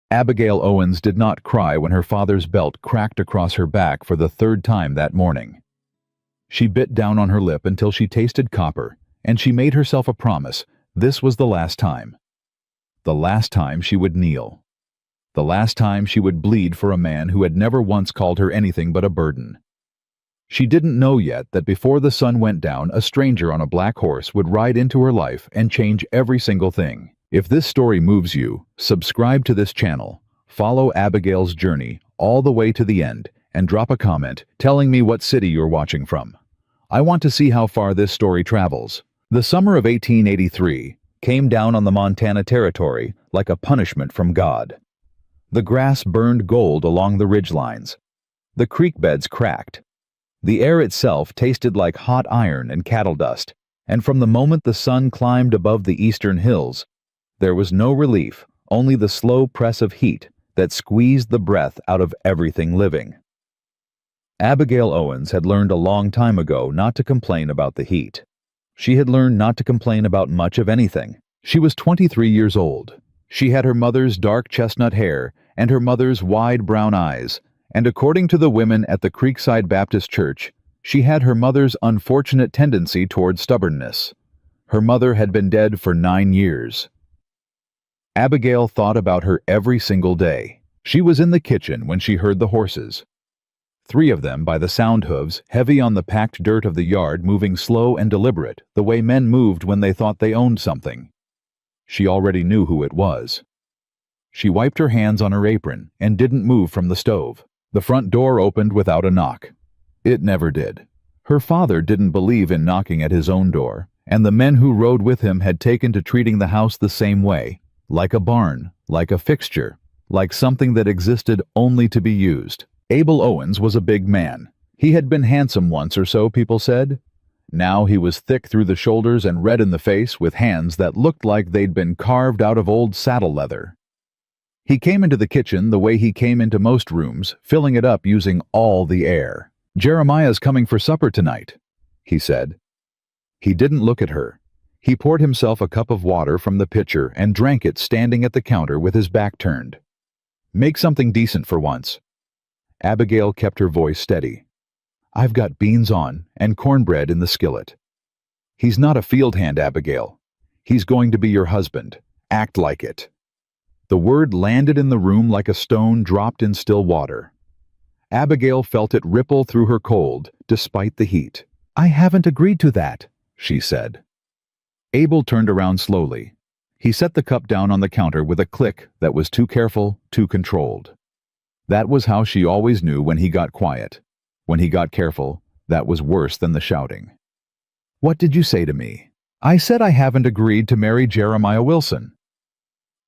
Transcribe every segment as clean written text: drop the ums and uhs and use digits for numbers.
Abigail Owens did not cry when her father's belt cracked across her back for the third time that morning. She bit down on her lip until she tasted copper, and she made herself a promise. This was the last time. The last time she would kneel. The last time she would bleed for a man who had never once called her anything but a burden. She didn't know yet that before the sun went down, a stranger on a black horse would ride into her life and change every single thing. If this story moves you, subscribe to this channel, follow Abigail's journey all the way to the end, and drop a comment telling me what city you're watching from. I want to see how far this story travels. The summer of 1883 came down on the Montana Territory like a punishment from God. The grass burned gold along the ridgelines. The creek beds cracked. The air itself tasted like hot iron and cattle dust, and from the moment the sun climbed above the eastern hills, there was no relief, only the slow press of heat that squeezed the breath out of everything living. Abigail Owens had learned a long time ago not to complain about the heat. She had learned not to complain about much of anything. She was 23 years old. She had her mother's dark chestnut hair and her mother's wide brown eyes, and according to the women at the Creekside Baptist Church, she had her mother's unfortunate tendency toward stubbornness. Her mother had been dead for 9 years. Abigail thought about her every single day. She was in the kitchen when she heard the horses. 3 of them by the sound hooves, heavy on the packed dirt of the yard, moving slow and deliberate, the way men moved when they thought they owned something. She already knew who it was. She wiped her hands on her apron and didn't move from the stove. The front door opened without a knock. It never did. Her father didn't believe in knocking at his own door, and the men who rode with him had taken to treating the house the same way, like a barn, like a fixture, like something that existed only to be used. Abel Owens was a big man. He had been handsome once or so, people said. Now he was thick through the shoulders and red in the face, with hands that looked like they'd been carved out of old saddle leather. He came into the kitchen the way he came into most rooms, filling it up using all the air. "Jeremiah's coming for supper tonight," he said. He didn't look at her. He poured himself a cup of water from the pitcher and drank it standing at the counter with his back turned. "Make something decent for once." Abigail kept her voice steady. "I've got beans on and cornbread in the skillet." "He's not a field hand, Abigail. He's going to be your husband. Act like it." The word landed in the room like a stone dropped in still water. Abigail felt it ripple through her cold, despite the heat. "I haven't agreed to that," she said. Abel turned around slowly. He set the cup down on the counter with a click that was too careful, too controlled. That was how she always knew when he got quiet. When he got careful, that was worse than the shouting. "What did you say to me?" "I said I haven't agreed to marry Jeremiah Wilson."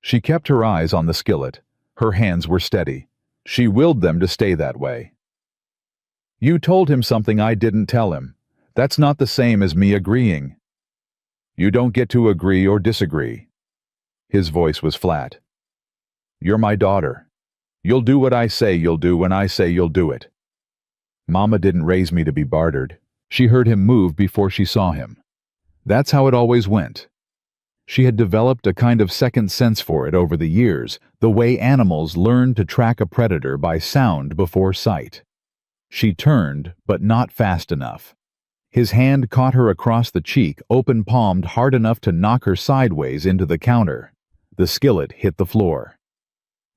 She kept her eyes on the skillet. Her hands were steady. She willed them to stay that way. "You told him something I didn't tell him. That's not the same as me agreeing." "You don't get to agree or disagree." His voice was flat. "You're my daughter. You'll do what I say you'll do when I say you'll do it. Mama didn't raise me to be bartered." She heard him move before she saw him. That's how it always went. She had developed a kind of second sense for it over the years, the way animals learn to track a predator by sound before sight. She turned, but not fast enough. His hand caught her across the cheek, open-palmed hard enough to knock her sideways into the counter. The skillet hit the floor.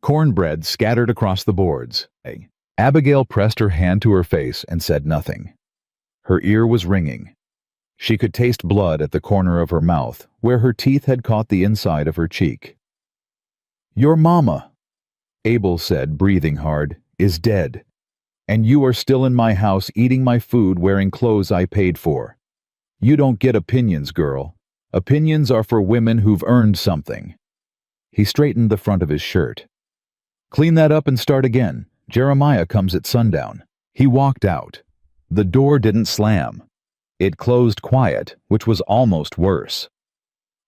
Cornbread scattered across the boards. Abigail pressed her hand to her face and said nothing. Her ear was ringing. She could taste blood at the corner of her mouth, where her teeth had caught the inside of her cheek. "Your mama," Abel said, breathing hard, "is dead. And you are still in my house eating my food, wearing clothes I paid for. You don't get opinions, girl. Opinions are for women who've earned something." He straightened the front of his shirt. "Clean that up and start again. Jeremiah comes at sundown." He walked out. The door didn't slam. It closed quiet, which was almost worse.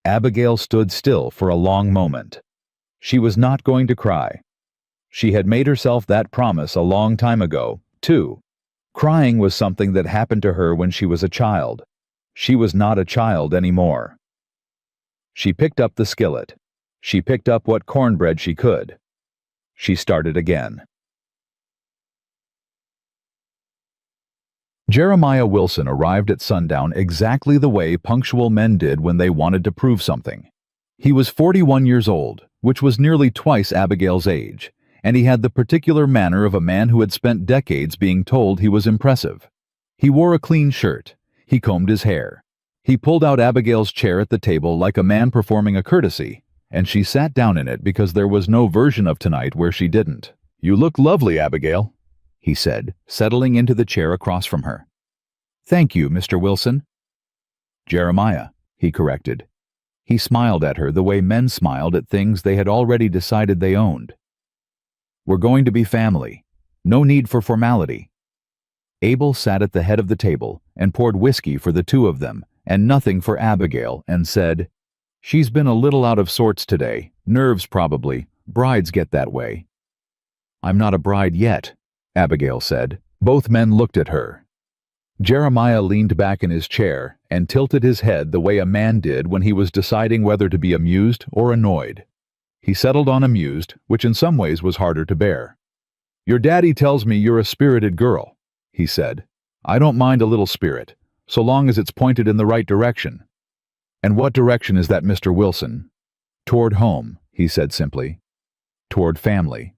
Abigail stood still for a long moment. She was not going to cry. She had made herself that promise a long time ago, too. Crying was something that happened to her when she was a child. She was not a child anymore. She picked up the skillet. She picked up what cornbread she could. She started again. Jeremiah Wilson arrived at sundown exactly the way punctual men did when they wanted to prove something. He was 41 years old, which was nearly twice Abigail's age, and he had the particular manner of a man who had spent decades being told he was impressive. He wore a clean shirt. He combed his hair. He pulled out Abigail's chair at the table like a man performing a courtesy, and she sat down in it because there was no version of tonight where she didn't. "You look lovely, Abigail," he said, settling into the chair across from her. "Thank you, Mr. Wilson." "Jeremiah," he corrected. He smiled at her the way men smiled at things they had already decided they owned. "We're going to be family. No need for formality." Abel sat at the head of the table and poured whiskey for the two of them, and nothing for Abigail, and said, "She's been a little out of sorts today. Nerves probably. Brides get that way." "I'm not a bride yet," Abigail said. Both men looked at her. Jeremiah leaned back in his chair and tilted his head the way a man did when he was deciding whether to be amused or annoyed. He settled on amused, which in some ways was harder to bear. "Your daddy tells me you're a spirited girl," he said. "I don't mind a little spirit, so long as it's pointed in the right direction." "And what direction is that, Mr. Wilson?" "Toward home," he said simply. "Toward family.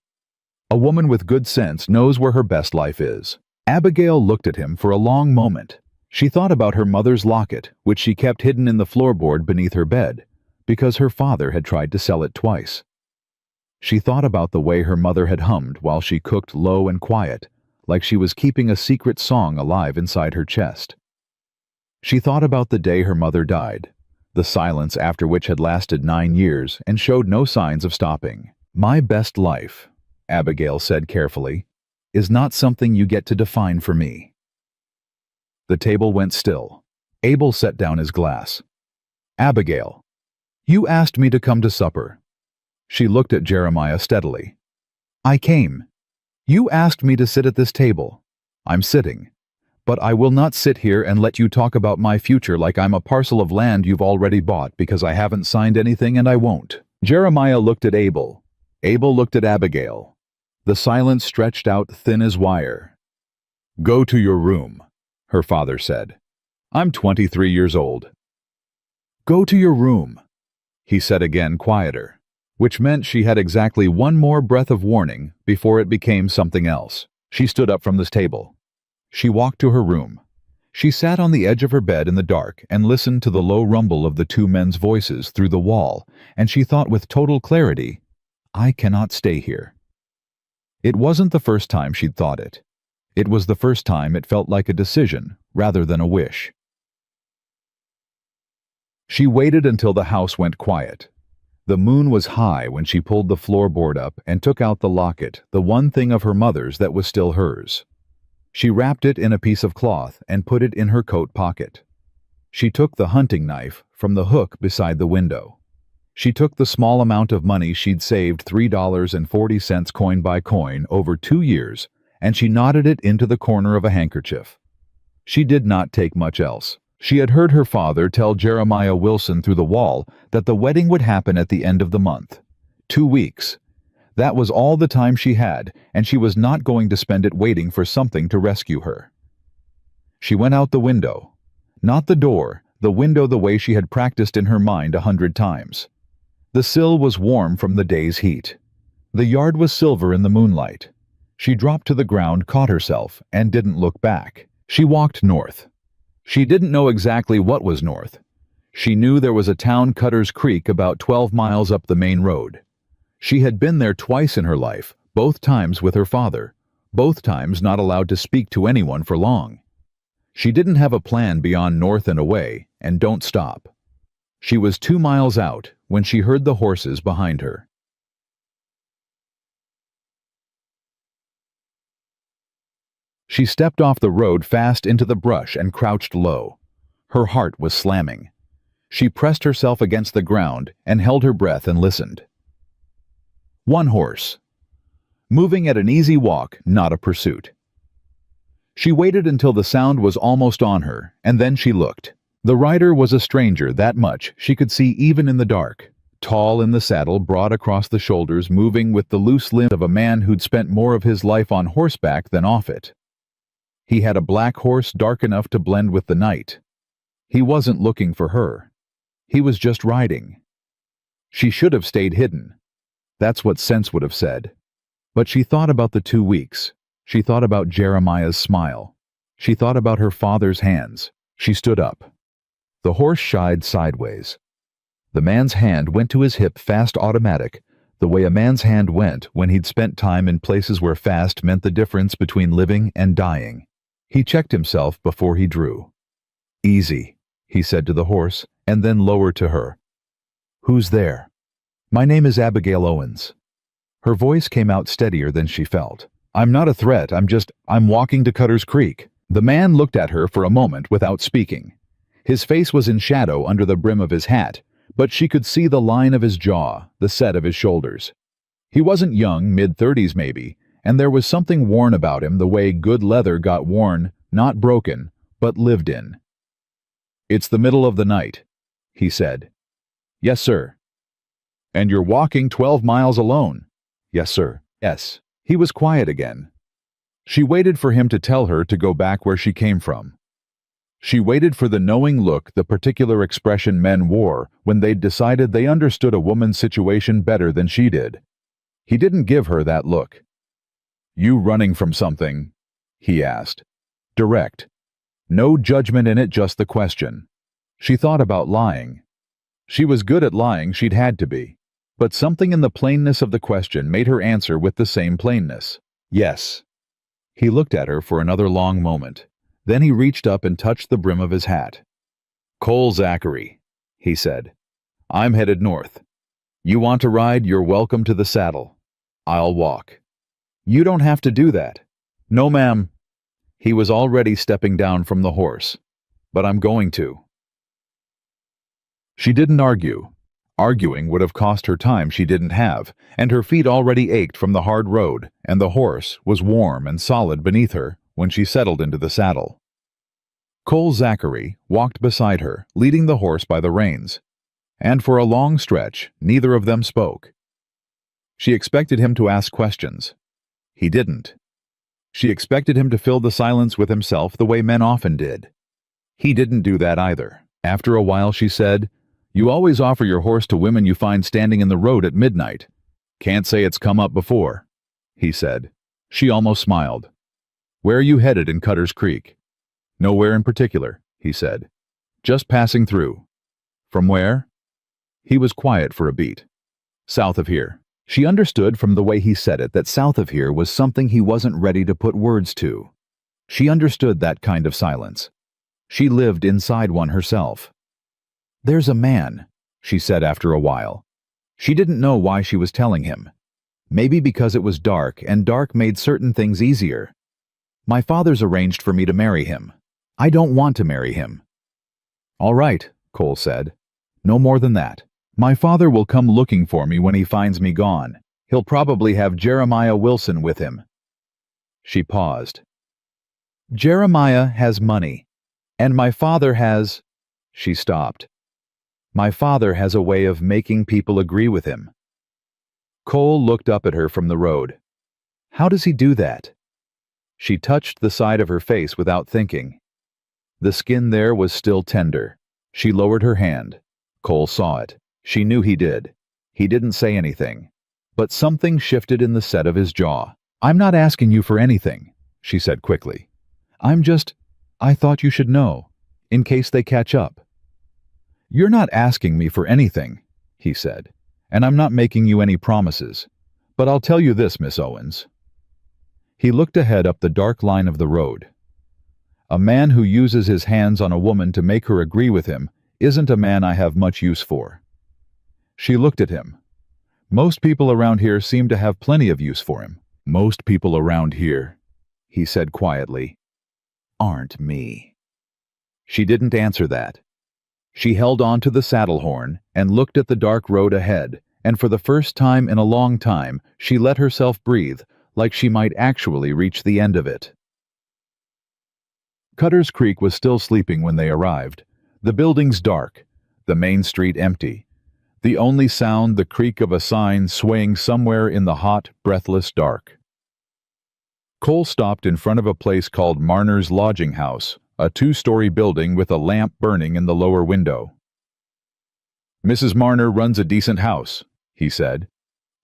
A woman with good sense knows where her best life is." Abigail looked at him for a long moment. She thought about her mother's locket, which she kept hidden in the floorboard beneath her bed, because her father had tried to sell it twice. She thought about the way her mother had hummed while she cooked low and quiet, like she was keeping a secret song alive inside her chest. She thought about the day her mother died, the silence after which had lasted 9 years and showed no signs of stopping. "My best life," Abigail said carefully, "is not something you get to define for me." The table went still. Abel set down his glass. "Abigail, you asked me to come to supper." She looked at Jeremiah steadily. "I came. You asked me to sit at this table. I'm sitting. But I will not sit here and let you talk about my future like I'm a parcel of land you've already bought because I haven't signed anything and I won't." Jeremiah looked at Abel. Abel looked at Abigail. The silence stretched out thin as wire. "Go to your room," her father said. "I'm 23 years old." "Go to your room," he said again, quieter, which meant she had exactly one more breath of warning before it became something else. She stood up from this table. She walked to her room. She sat on the edge of her bed in the dark and listened to the low rumble of the two men's voices through the wall, and she thought with total clarity, "I cannot stay here." It wasn't the first time she'd thought it. It was the first time it felt like a decision rather than a wish. She waited until the house went quiet. The moon was high when she pulled the floorboard up and took out the locket, the one thing of her mother's that was still hers. She wrapped it in a piece of cloth and put it in her coat pocket. She took the hunting knife from the hook beside the window. She took the small amount of money she'd saved, $3.40 coin by coin, over 2 years, and she knotted it into the corner of a handkerchief. She did not take much else. She had heard her father tell Jeremiah Wilson through the wall that the wedding would happen at the end of the month. 2 weeks. That was all the time she had, and she was not going to spend it waiting for something to rescue her. She went out the window. Not the door, the window the way she had practiced in her mind 100 times. The sill was warm from the day's heat. The yard was silver in the moonlight. She dropped to the ground, caught herself, and didn't look back. She walked north. She didn't know exactly what was north. She knew there was a town, Cutter's Creek, about 12 miles up the main road. She had been there twice in her life, both times with her father, both times not allowed to speak to anyone for long. She didn't have a plan beyond north and away, and don't stop. She was 2 miles out when she heard the horses behind her. She stepped off the road fast into the brush and crouched low. Her heart was slamming. She pressed herself against the ground and held her breath and listened. One horse. Moving at an easy walk, not a pursuit. She waited until the sound was almost on her, and then she looked. The rider was a stranger, that much she could see even in the dark. tall in the saddle, broad across the shoulders, moving with the loose limbs of a man who'd spent more of his life on horseback than off it. He had a black horse dark enough to blend with the night. He wasn't looking for her. He was just riding. She should have stayed hidden. That's what sense would have said. But she thought about the 2 weeks. She thought about Jeremiah's smile. She thought about her father's hands. She stood up. The horse shied sideways. The man's hand went to his hip, fast, automatic, the way a man's hand went when he'd spent time in places where fast meant the difference between living and dying. He checked himself before he drew. "Easy," he said to the horse, and then lower to her. "Who's there?" "My name is Abigail Owens." Her voice came out steadier than she felt. "I'm not a threat, I'm walking to Cutter's Creek." The man looked at her for a moment without speaking. His face was in shadow under the brim of his hat, but she could see the line of his jaw, the set of his shoulders. He wasn't young, mid-30s maybe, and there was something worn about him, the way good leather got worn, not broken, but lived in. "It's the middle of the night," he said. "Yes, sir." "And you're walking 12 miles alone?" "Yes, sir." "Yes." He was quiet again. She waited for him to tell her to go back where she came from. She waited for the knowing look, the particular expression men wore when they'd decided they understood a woman's situation better than she did. He didn't give her that look. "You running from something?" he asked. Direct. No judgment in it, just the question. She thought about lying. She was good at lying, she'd had to be. But something in the plainness of the question made her answer with the same plainness. "Yes." He looked at her for another long moment. Then he reached up and touched the brim of his hat. "Cole Zachary," he said. "I'm headed north. You want to ride, you're welcome to the saddle. I'll walk." "You don't have to do that." "No, ma'am." He was already stepping down from the horse. "But I'm going to." She didn't argue. Arguing would have cost her time she didn't have, and her feet already ached from the hard road, and the horse was warm and solid beneath her when she settled into the saddle. Cole Zachary walked beside her, leading the horse by the reins. And for a long stretch, neither of them spoke. She expected him to ask questions. He didn't. She expected him to fill the silence with himself the way men often did. He didn't do that either. After a while she said, "You always offer your horse to women you find standing in the road at midnight." "Can't say it's come up before," he said. She almost smiled. "Where are you headed in Cutter's Creek?" "Nowhere in particular," he said. "Just passing through." "From where?" He was quiet for a beat. "South of here." She understood from the way he said it that south of here was something he wasn't ready to put words to. She understood that kind of silence. She lived inside one herself. "There's a man," she said after a while. She didn't know why she was telling him. Maybe because it was dark, and dark made certain things easier. "My father's arranged for me to marry him. I don't want to marry him." "All right," Cole said. "No more than that. My father will come looking for me when he finds me gone. He'll probably have Jeremiah Wilson with him." She paused. "Jeremiah has money. And my father has—" She stopped. "My father has a way of making people agree with him." Cole looked up at her from the road. "How does he do that?" She touched the side of her face without thinking. The skin there was still tender. She lowered her hand. Cole saw it. She knew he did. He didn't say anything. But something shifted in the set of his jaw. "I'm not asking you for anything," she said quickly. I thought you should know, in case they catch up." "You're not asking me for anything," he said, "and I'm not making you any promises. But I'll tell you this, Miss Owens." He looked ahead up the dark line of the road. "A man who uses his hands on a woman to make her agree with him isn't a man I have much use for." She looked at him. "Most people around here seem to have plenty of use for him." "Most people around here," he said quietly, "aren't me." She didn't answer that. She held on to the saddle horn and looked at the dark road ahead, and for the first time in a long time, she let herself breathe, like she might actually reach the end of it. Cutter's Creek was still sleeping when they arrived. The buildings dark, the main street empty. The only sound the creak of a sign swaying somewhere in the hot, breathless dark. Cole stopped in front of a place called Marner's Lodging House, a 2-story building with a lamp burning in the lower window. "Mrs. Marner runs a decent house," he said.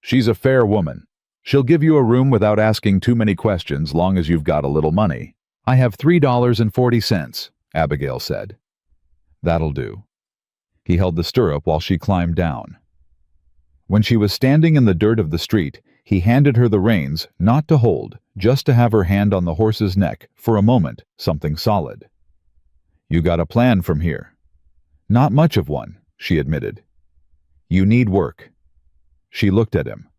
"She's a fair woman. She'll give you a room without asking too many questions, long as you've got a little money." "I have $3.40, Abigail said. "That'll do." He held the stirrup while she climbed down. When she was standing in the dirt of the street, he handed her the reins, not to hold, just to have her hand on the horse's neck, for a moment, something solid. "You got a plan from here." "Not much of one," she admitted. "You need work." She looked at him.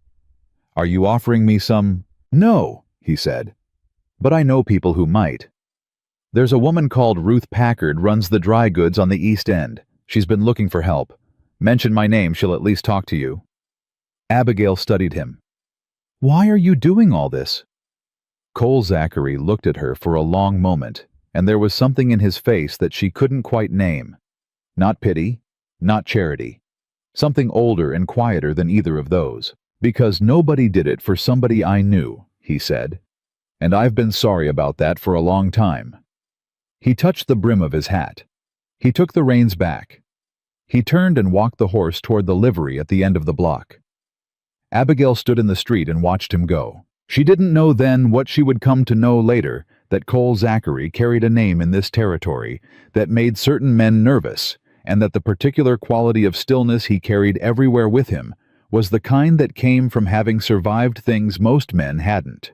"Are you offering me some—" "No," he said. "But I know people who might. There's a woman called Ruth Packard runs the dry goods on the East End. She's been looking for help. Mention my name, she'll at least talk to you." Abigail studied him. "Why are you doing all this?" Cole Zachary looked at her for a long moment, and there was something in his face that she couldn't quite name. Not pity, not charity. Something older and quieter than either of those. "Because nobody did it for somebody I knew," he said. "And I've been sorry about that for a long time." He touched the brim of his hat. He took the reins back. He turned and walked the horse toward the livery at the end of the block. Abigail stood in the street and watched him go. She didn't know then what she would come to know later, that Cole Zachary carried a name in this territory that made certain men nervous, and that the particular quality of stillness he carried everywhere with him was the kind that came from having survived things most men hadn't.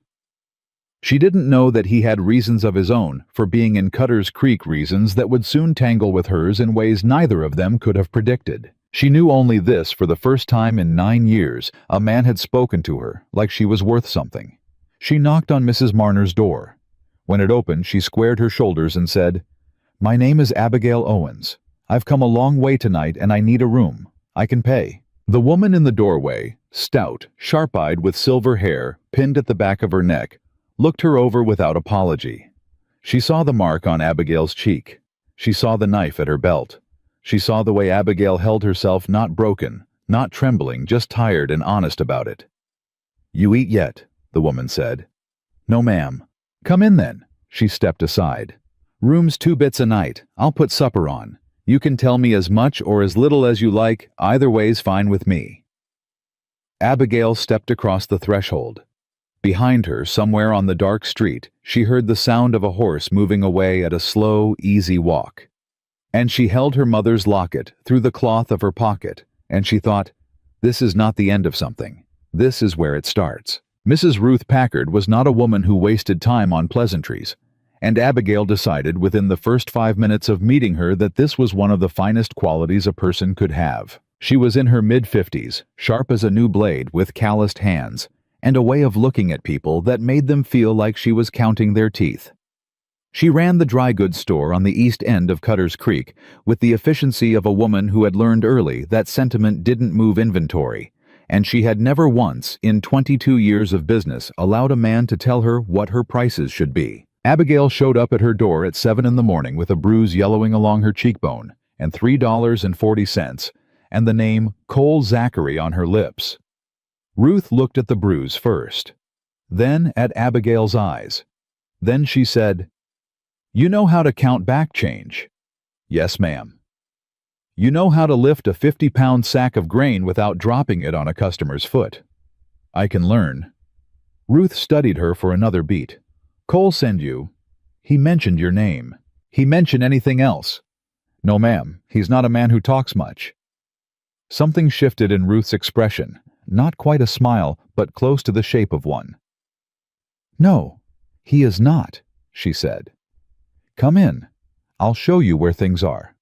She didn't know that he had reasons of his own for being in Cutter's Creek, reasons that would soon tangle with hers in ways neither of them could have predicted. She knew only this: for the first time in 9 years, a man had spoken to her like she was worth something. She knocked on Mrs. Marner's door. When it opened, she squared her shoulders and said, "My name is Abigail Owens. I've come a long way tonight and I need a room. I can pay." The woman in the doorway, stout, sharp-eyed with silver hair pinned at the back of her neck, looked her over without apology. She saw the mark on Abigail's cheek. She saw the knife at her belt. She saw the way Abigail held herself, not broken, not trembling, just tired and honest about it. "You eat yet?" the woman said. "No, ma'am." "Come in then." She stepped aside. "Room's 2 bits a night. I'll put supper on. You can tell me as much or as little as you like, either way's fine with me." Abigail stepped across the threshold. Behind her, somewhere on the dark street, she heard the sound of a horse moving away at a slow, easy walk. And she held her mother's locket through the cloth of her pocket, and she thought, this is not the end of something. This is where it starts. Mrs. Ruth Packard was not a woman who wasted time on pleasantries, and Abigail decided within the first 5 minutes of meeting her that this was one of the finest qualities a person could have. She was in her mid-50s, sharp as a new blade, with calloused hands, and a way of looking at people that made them feel like she was counting their teeth. She ran the dry goods store on the east end of Cutter's Creek with the efficiency of a woman who had learned early that sentiment didn't move inventory, and she had never once, in 22 years of business, allowed a man to tell her what her prices should be. Abigail showed up at her door at 7 in the morning with a bruise yellowing along her cheekbone, and $3.40, and the name Cole Zachary on her lips. Ruth looked at the bruise first, then at Abigail's eyes. Then she said, "You know how to count back change?" "Yes, ma'am." "You know how to lift a 50-pound sack of grain without dropping it on a customer's foot?" "I can learn." Ruth studied her for another beat. "Cole send you?" "He mentioned your name." "He mention anything else?" "No, ma'am. He's not a man who talks much." Something shifted in Ruth's expression, not quite a smile, but close to the shape of one. "No, he is not," she said. "Come in. I'll show you where things are.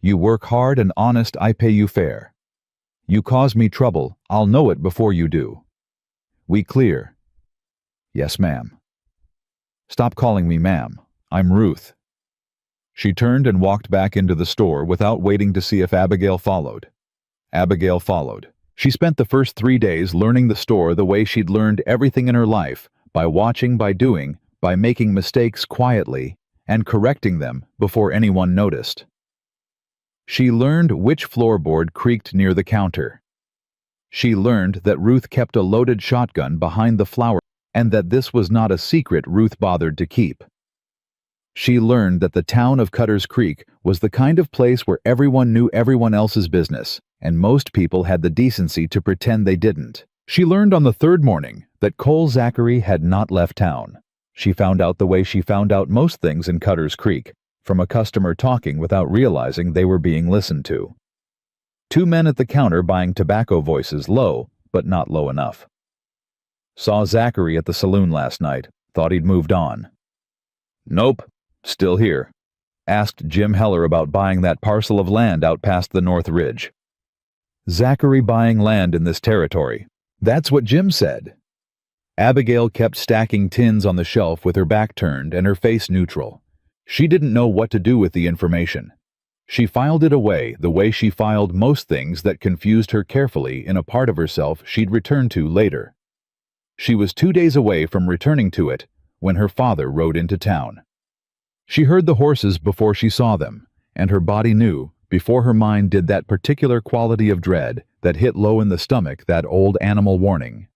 You work hard and honest, I pay you fair. You cause me trouble, I'll know it before you do. We clear?" "Yes, ma'am." "Stop calling me ma'am. I'm Ruth." She turned and walked back into the store without waiting to see if Abigail followed. Abigail followed. She spent the first 3 days learning the store the way she'd learned everything in her life, by watching, by doing, by making mistakes quietly, and correcting them before anyone noticed. She learned which floorboard creaked near the counter. She learned that Ruth kept a loaded shotgun behind the flower and that this was not a secret Ruth bothered to keep. She learned that the town of Cutter's Creek was the kind of place where everyone knew everyone else's business, and most people had the decency to pretend they didn't. She learned on the third morning that Cole Zachary had not left town. She found out the way she found out most things in Cutter's Creek, from a customer talking without realizing they were being listened to. Two men at the counter buying tobacco, voices low, but not low enough. Saw Zachary at the saloon last night, thought he'd moved on. Nope, still here. Asked Jim Heller about buying that parcel of land out past the North Ridge. Zachary buying land in this territory. That's what Jim said. Abigail kept stacking tins on the shelf with her back turned and her face neutral. She didn't know what to do with the information. She filed it away the way she filed most things that confused her, carefully in a part of herself she'd return to later. She was 2 days away from returning to it when her father rode into town. She heard the horses before she saw them, and her body knew, before her mind did, that particular quality of dread that hit low in the stomach, that old animal warning.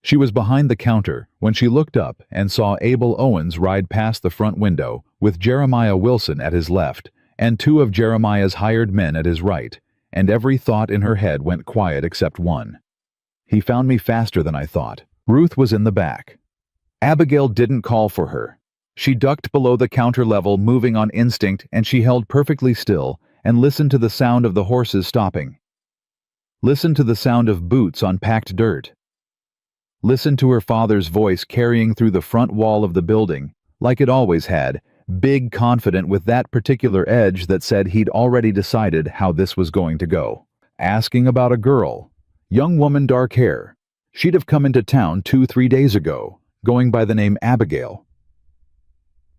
She was behind the counter when she looked up and saw Abel Owens ride past the front window with Jeremiah Wilson at his left and two of Jeremiah's hired men at his right, and every thought in her head went quiet except one. He found me faster than I thought. Ruth was in the back. Abigail didn't call for her. She ducked below the counter level, moving on instinct, and she held perfectly still and listened to the sound of the horses stopping. Listened to the sound of boots on packed dirt. Listened to her father's voice carrying through the front wall of the building, like it always had, big, confident, with that particular edge that said he'd already decided how this was going to go. Asking about a girl. Young woman, dark hair. She'd have come into town 2-3 days ago, going by the name Abigail.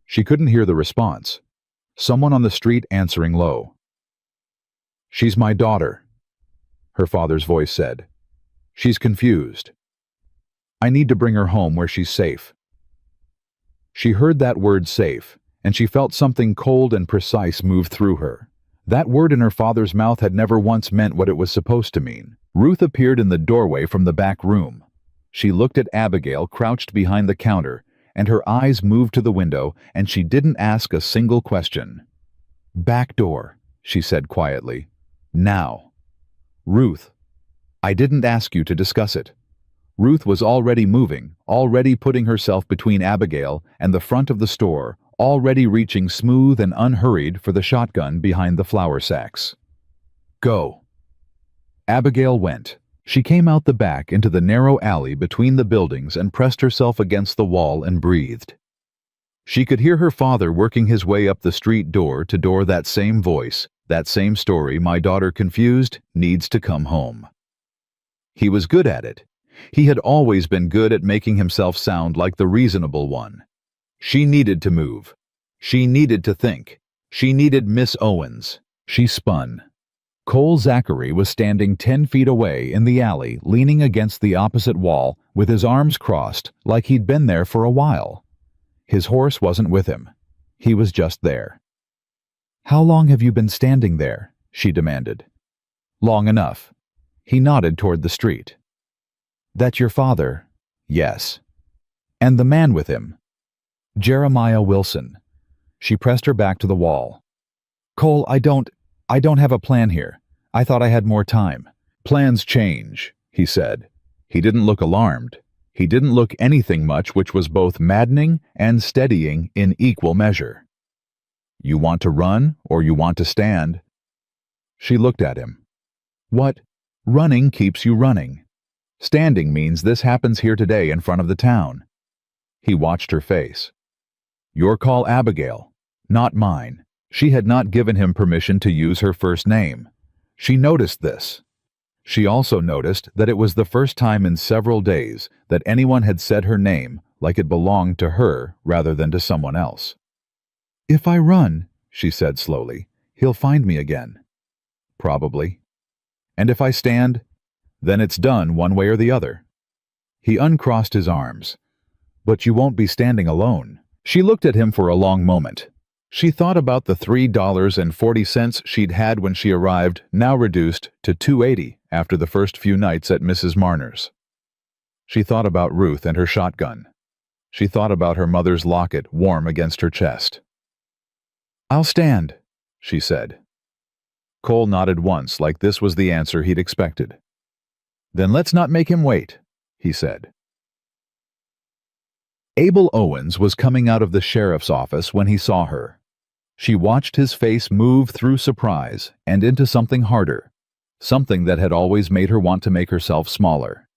She couldn't hear the response. Someone on the street answering low. She's my daughter, her father's voice said. She's confused. I need to bring her home where she's safe. She heard that word safe, and she felt something cold and precise move through her. That word in her father's mouth had never once meant what it was supposed to mean. Ruth appeared in the doorway from the back room. She looked at Abigail crouched behind the counter, and her eyes moved to the window, and she didn't ask a single question. Back door, she said quietly. Now. Ruth, I didn't ask you to discuss it. Ruth was already moving, already putting herself between Abigail and the front of the store, already reaching smooth and unhurried for the shotgun behind the flour sacks. Go. Abigail went. She came out the back into the narrow alley between the buildings and pressed herself against the wall and breathed. She could hear her father working his way up the street, door to door, that same voice, that same story, my daughter confused, needs to come home. He was good at it. He had always been good at making himself sound like the reasonable one. She needed to move. She needed to think. She needed Miss Owens. She spun. Cole Zachary was standing 10 feet away in the alley, leaning against the opposite wall with his arms crossed like he'd been there for a while. His horse wasn't with him. He was just there. How long have you been standing there? She demanded. Long enough. He nodded toward the street. That your father? Yes. And the man with him? Jeremiah Wilson. She pressed her back to the wall. Cole, I don't have a plan here. I thought I had more time. Plans change, he said. He didn't look alarmed. He didn't look anything much, which was both maddening and steadying in equal measure. You want to run or you want to stand? She looked at him. What? Running keeps you running. Standing means this happens here today in front of the town. He watched her face. Your call, Abigail, not mine. She had not given him permission to use her first name. She noticed this. She also noticed that it was the first time in several days that anyone had said her name like it belonged to her rather than to someone else. If I run, she said slowly, he'll find me again. Probably. And if I stand, then it's done one way or the other. He uncrossed his arms. But you won't be standing alone. She looked at him for a long moment. She thought about the $3.40 she'd had when she arrived, now reduced to $2.80 after the first few nights at Mrs. Marner's. She thought about Ruth and her shotgun. She thought about her mother's locket warm against her chest. "I'll stand," she said. Cole nodded once, like this was the answer he'd expected. "Then let's not make him wait," he said. Abel Owens was coming out of the sheriff's office when he saw her. She watched his face move through surprise and into something harder, something that had always made her want to make herself smaller.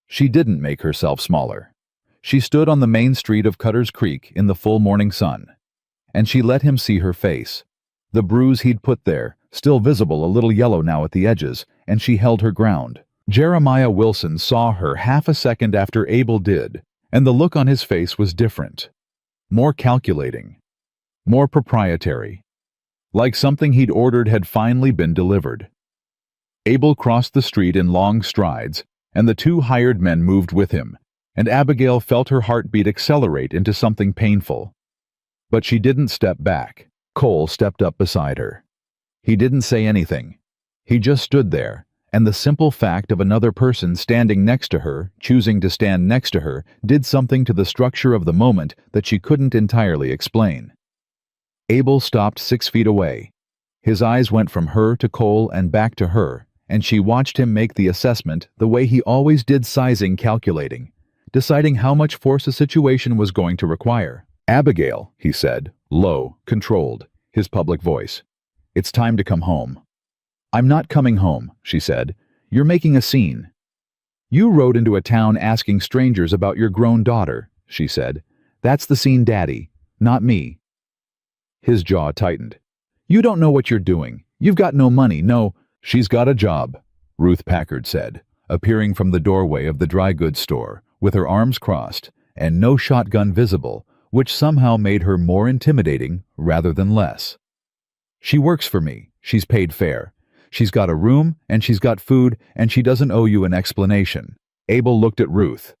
She didn't make herself smaller. She stood on the main street of Cutter's Creek in the full morning sun, and she let him see her face, the bruise he'd put there, still visible, a little yellow now at the edges, and she held her ground. Jeremiah Wilson saw her half a second after Abel did, and the look on his face was different, more calculating, more proprietary, like something he'd ordered had finally been delivered. Abel crossed the street in long strides, and the two hired men moved with him, and Abigail felt her heartbeat accelerate into something painful. But she didn't step back. Cole stepped up beside her. He didn't say anything. He just stood there, and the simple fact of another person standing next to her, choosing to stand next to her, did something to the structure of the moment that she couldn't entirely explain. Abel stopped 6 feet away. His eyes went from her to Cole and back to her, and she watched him make the assessment the way he always did, sizing, calculating, deciding how much force a situation was going to require. "Abigail," he said, low, controlled, his public voice. "It's time to come home." "I'm not coming home," she said. "You're making a scene." "You rode into a town asking strangers about your grown daughter," she said. "That's the scene, Daddy, not me." His jaw tightened. "You don't know what you're doing. You've got no money, no—" "She's got a job," Ruth Packard said, appearing from the doorway of the dry goods store, with her arms crossed, and no shotgun visible, which somehow made her more intimidating rather than less. "She works for me. She's paid fair. She's got a room, and she's got food, and she doesn't owe you an explanation." Abel looked at Ruth.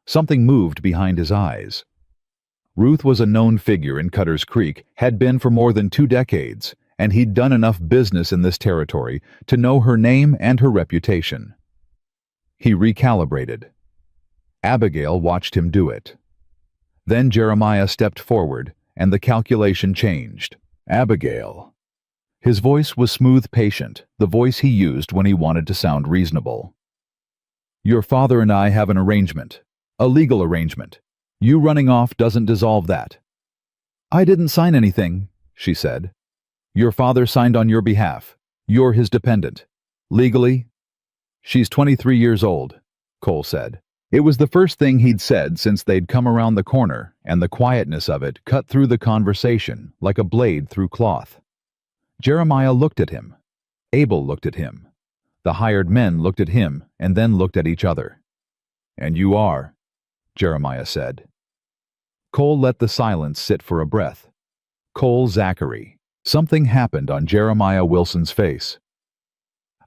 Something moved behind his eyes. Ruth was a known figure in Cutter's Creek, had been for more than 2 decades, and he'd done enough business in this territory to know her name and her reputation. He recalibrated. Abigail watched him do it. Then Jeremiah stepped forward, and the calculation changed. "Abigail." His voice was smooth, patient, the voice he used when he wanted to sound reasonable. "Your father and I have an arrangement, a legal arrangement. You running off doesn't dissolve that." "I didn't sign anything," she said. "Your father signed on your behalf. You're his dependent. Legally?" "She's 23 years old," Cole said. It was the first thing he'd said since they'd come around the corner, and the quietness of it cut through the conversation like a blade through cloth. Jeremiah looked at him. Abel looked at him. The hired men looked at him and then looked at each other. "And you are," Jeremiah said. Cole let the silence sit for a breath. Cole Zachary. Something happened on Jeremiah Wilson's face.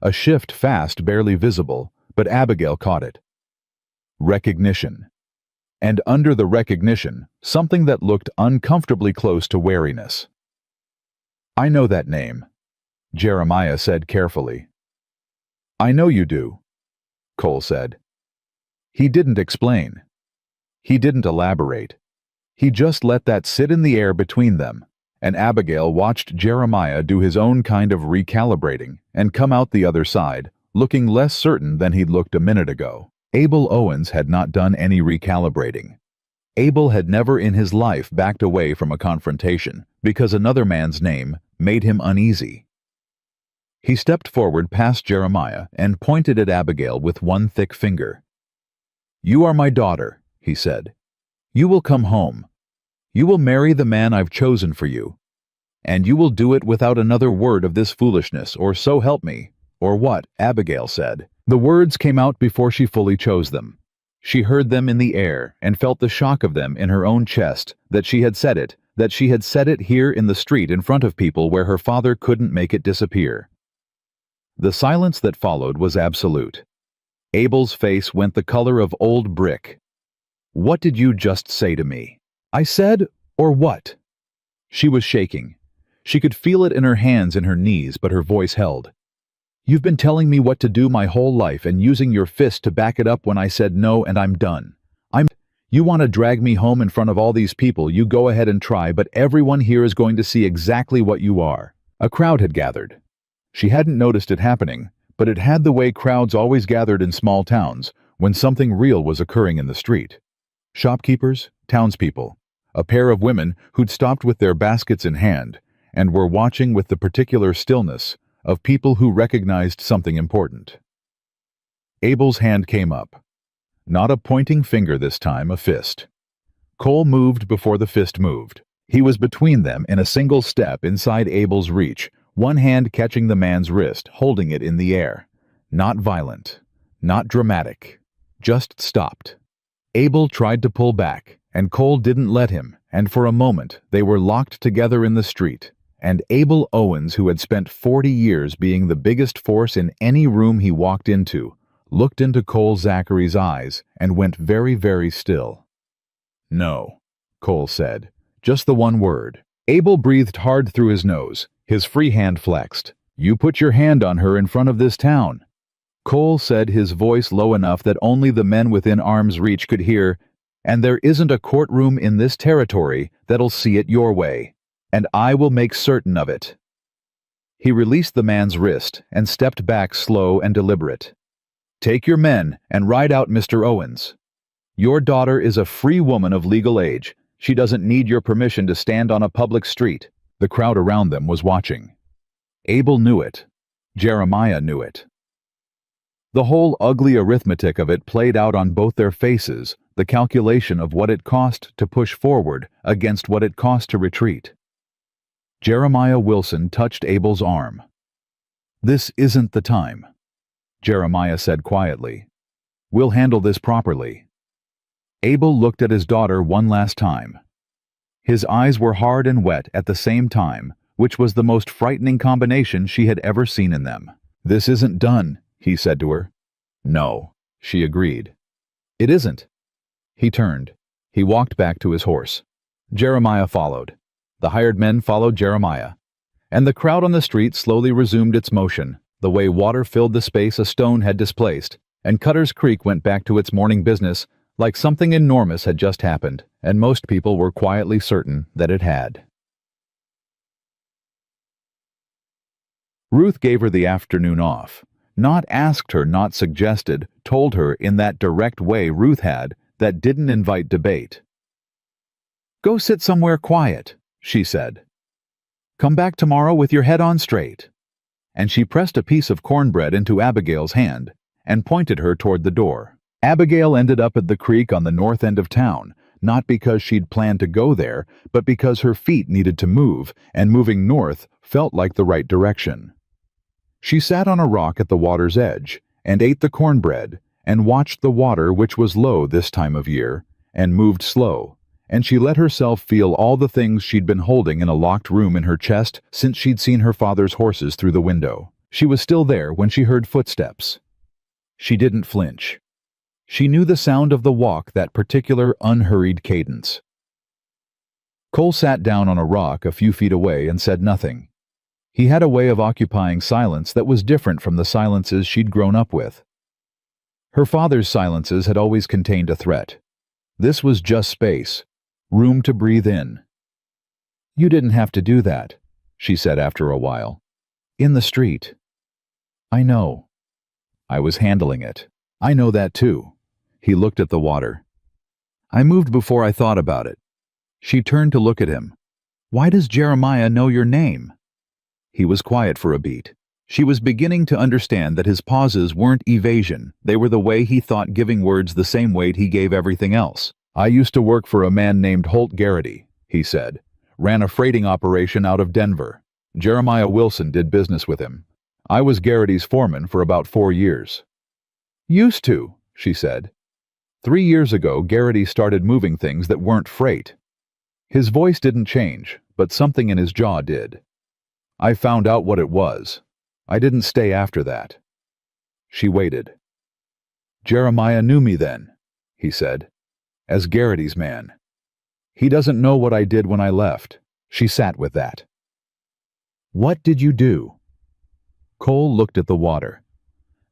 A shift fast, barely visible, but Abigail caught it. Recognition. And under the recognition, something that looked uncomfortably close to wariness. "I know that name," Jeremiah said carefully. "I know you do," Cole said. He didn't explain. He didn't elaborate. He just let that sit in the air between them, and Abigail watched Jeremiah do his own kind of recalibrating and come out the other side, looking less certain than he'd looked a minute ago. Abel Owens had not done any recalibrating. Abel had never in his life backed away from a confrontation because another man's name made him uneasy. He stepped forward past Jeremiah and pointed at Abigail with one thick finger. "You are my daughter," he said. "You will come home. You will marry the man I've chosen for you. And you will do it without another word of this foolishness, or so help me." "Or what?" Abigail said. The words came out before she fully chose them. She heard them in the air and felt the shock of them in her own chest, that she had said it here in the street in front of people where her father couldn't make it disappear. The silence that followed was absolute. Abel's face went the color of old brick. "What did you just say to me?" "I said, or what?" She was shaking. She could feel it in her hands and her knees, but her voice held. "You've been telling me what to do my whole life and using your fist to back it up when I said no, and I'm done. You want to drag me home in front of all these people, you go ahead and try, but everyone here is going to see exactly what you are." A crowd had gathered. She hadn't noticed it happening, but it had the way crowds always gathered in small towns when something real was occurring in the street. Shopkeepers, townspeople, a pair of women who'd stopped with their baskets in hand and were watching with the particular stillness of people who recognized something important. Abel's hand came up. Not a pointing finger this time, a fist. Cole moved before the fist moved. He was between them in a single step inside Abel's reach, one hand catching the man's wrist, holding it in the air. Not violent, not dramatic, just stopped. Abel tried to pull back, and Cole didn't let him, and for a moment they were locked together in the street, and Abel Owens, who had spent 40 years being the biggest force in any room he walked into, looked into Cole Zachary's eyes and went very, very still. "No," Cole said. Just the one word. Abel breathed hard through his nose. His free hand flexed. "You put your hand on her in front of this town." Cole said, his voice low enough that only the men within arm's reach could hear, "And there isn't a courtroom in this territory that'll see it your way. And I will make certain of it." He released the man's wrist and stepped back slow and deliberate. "Take your men and ride out, Mr. Owens. Your daughter is a free woman of legal age. She doesn't need your permission to stand on a public street." The crowd around them was watching. Abel knew it. Jeremiah knew it. The whole ugly arithmetic of it played out on both their faces, the calculation of what it cost to push forward against what it cost to retreat. Jeremiah Wilson touched Abel's arm. "This isn't the time," Jeremiah said quietly. "We'll handle this properly." Abel looked at his daughter one last time. His eyes were hard and wet at the same time, which was the most frightening combination she had ever seen in them. "This isn't done," he said to her. "No," she agreed. "It isn't." He turned. He walked back to his horse. Jeremiah followed. The hired men followed Jeremiah. And the crowd on the street slowly resumed its motion, the way water filled the space a stone had displaced, and Cutter's Creek went back to its morning business like something enormous had just happened, and most people were quietly certain that it had. Ruth gave her the afternoon off. Not asked her, not suggested, told her in that direct way Ruth had that didn't invite debate. "Go sit somewhere quiet," she said. "Come back tomorrow with your head on straight." And she pressed a piece of cornbread into Abigail's hand and pointed her toward the door. Abigail ended up at the creek on the north end of town, not because she'd planned to go there, but because her feet needed to move, and moving north felt like the right direction. She sat on a rock at the water's edge, and ate the cornbread, and watched the water, which was low this time of year, and moved slow, and she let herself feel all the things she'd been holding in a locked room in her chest since she'd seen her father's horses through the window. She was still there when she heard footsteps. She didn't flinch. She knew the sound of the walk, that particular unhurried cadence. Cole sat down on a rock a few feet away and said nothing. He had a way of occupying silence that was different from the silences she'd grown up with. Her father's silences had always contained a threat. This was just space, room to breathe in. "You didn't have to do that," she said after a while. "In the street." "I know. I was handling it. I know that too." He looked at the water. "I moved before I thought about it." She turned to look at him. "Why does Jeremiah know your name?" He was quiet for a beat. She was beginning to understand that his pauses weren't evasion. They were the way he thought, giving words the same weight he gave everything else. "I used to work for a man named Holt Garrity," he said. "Ran a freighting operation out of Denver. Jeremiah Wilson did business with him. I was Garrity's foreman for about 4 years." "Used to," she said. 3 years ago, Garrity started moving things that weren't freight." His voice didn't change, but something in his jaw did. "I found out what it was. I didn't stay after that." She waited. "Jeremiah knew me then," he said, "as Garrity's man. He doesn't know what I did when I left. She sat with that. "What did you do?" Cole looked at the water.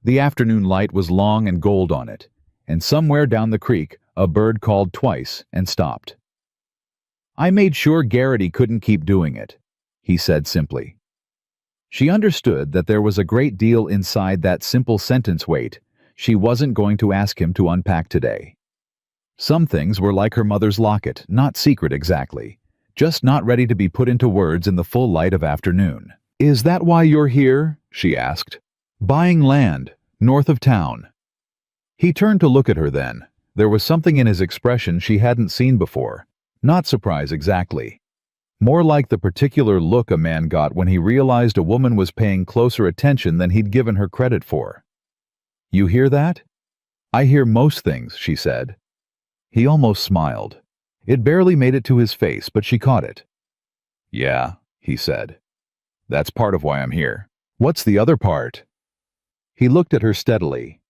The afternoon light was long and gold on it, and somewhere down the creek a bird called twice and stopped. "I made sure Garrity couldn't keep doing it," he said simply. She understood that there was a great deal inside that simple sentence weight she wasn't going to ask him to unpack today. Some things were like her mother's locket, not secret exactly, just not ready to be put into words in the full light of afternoon. "Is that why you're here?" she asked. "Buying land, north of town." He turned to look at her then. There was something in his expression she hadn't seen before. Not surprise exactly. More like the particular look a man got when he realized a woman was paying closer attention than he'd given her credit for. "You hear that?" "I hear most things," she said. He almost smiled. It barely made it to his face, but she caught it. "Yeah," he said. "That's part of why I'm here." "What's the other part?" He looked at her steadily.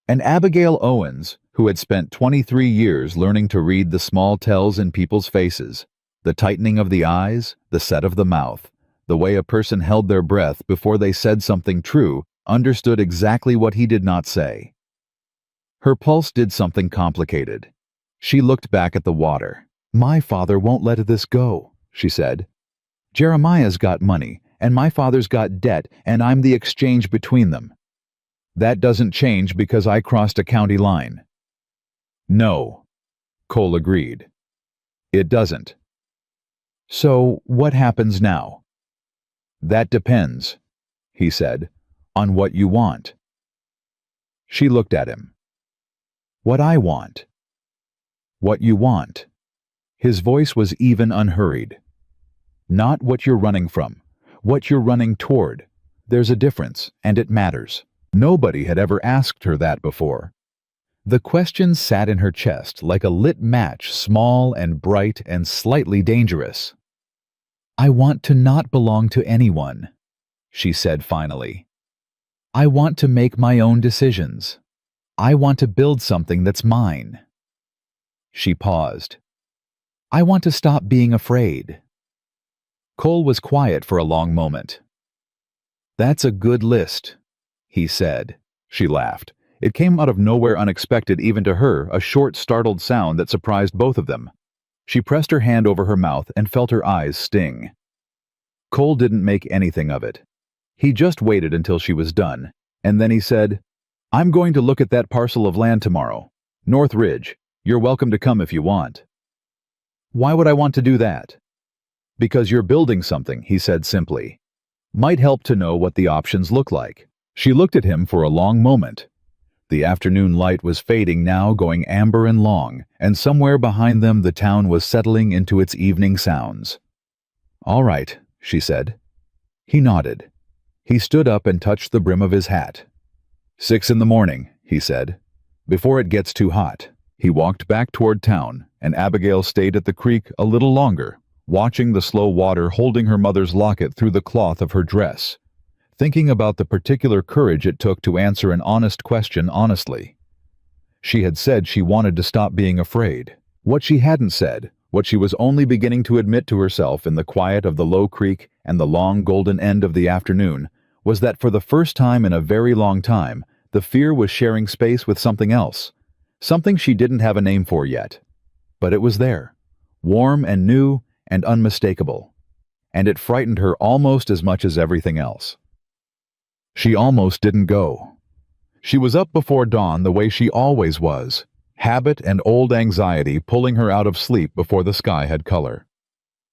And Abigail Owens, who had spent 23 years learning to read the small tells in people's faces, the tightening of the eyes, the set of the mouth, the way a person held their breath before they said something true, understood exactly what he did not say. Her pulse did something complicated. She looked back at the water. "My father won't let this go," she said. "Jeremiah's got money, and my father's got debt, and I'm the exchange between them. That doesn't change because I crossed a county line." "No," Cole agreed. "It doesn't." "So what happens now?" "That depends," he said, "on what you want." She looked at him. "What I want." "What you want." His voice was even unhurried. "Not what you're running from, what you're running toward. There's a difference, and it matters." Nobody had ever asked her that before. The question sat in her chest like a lit match, small and bright and slightly dangerous. "I want to not belong to anyone," she said finally. "I want to make my own decisions. I want to build something that's mine." She paused. "I want to stop being afraid." Cole was quiet for a long moment. "That's a good list," he said. She laughed. It came out of nowhere, unexpected even to her, a short, startled sound that surprised both of them. She pressed her hand over her mouth and felt her eyes sting. Cole didn't make anything of it. He just waited until she was done, and then he said, "I'm going to look at that parcel of land tomorrow. North Ridge. You're welcome to come if you want." "Why would I want to do that?" "Because you're building something," he said simply. "Might help to know what the options look like." She looked at him for a long moment. The afternoon light was fading now, going amber and long, and somewhere behind them the town was settling into its evening sounds. "All right," she said. He nodded. He stood up and touched the brim of his hat. "6 in the morning," he said. "Before it gets too hot." He walked back toward town, and Abigail stayed at the creek a little longer, watching the slow water holding her mother's locket through the cloth of her dress, thinking about the particular courage it took to answer an honest question honestly. She had said she wanted to stop being afraid. What she hadn't said, what she was only beginning to admit to herself in the quiet of the low creek and the long golden end of the afternoon, was that for the first time in a very long time, the fear was sharing space with something else, something she didn't have a name for yet. But it was there, warm and new and unmistakable, and it frightened her almost as much as everything else. She almost didn't go. She was up before dawn the way she always was, habit and old anxiety pulling her out of sleep before the sky had color.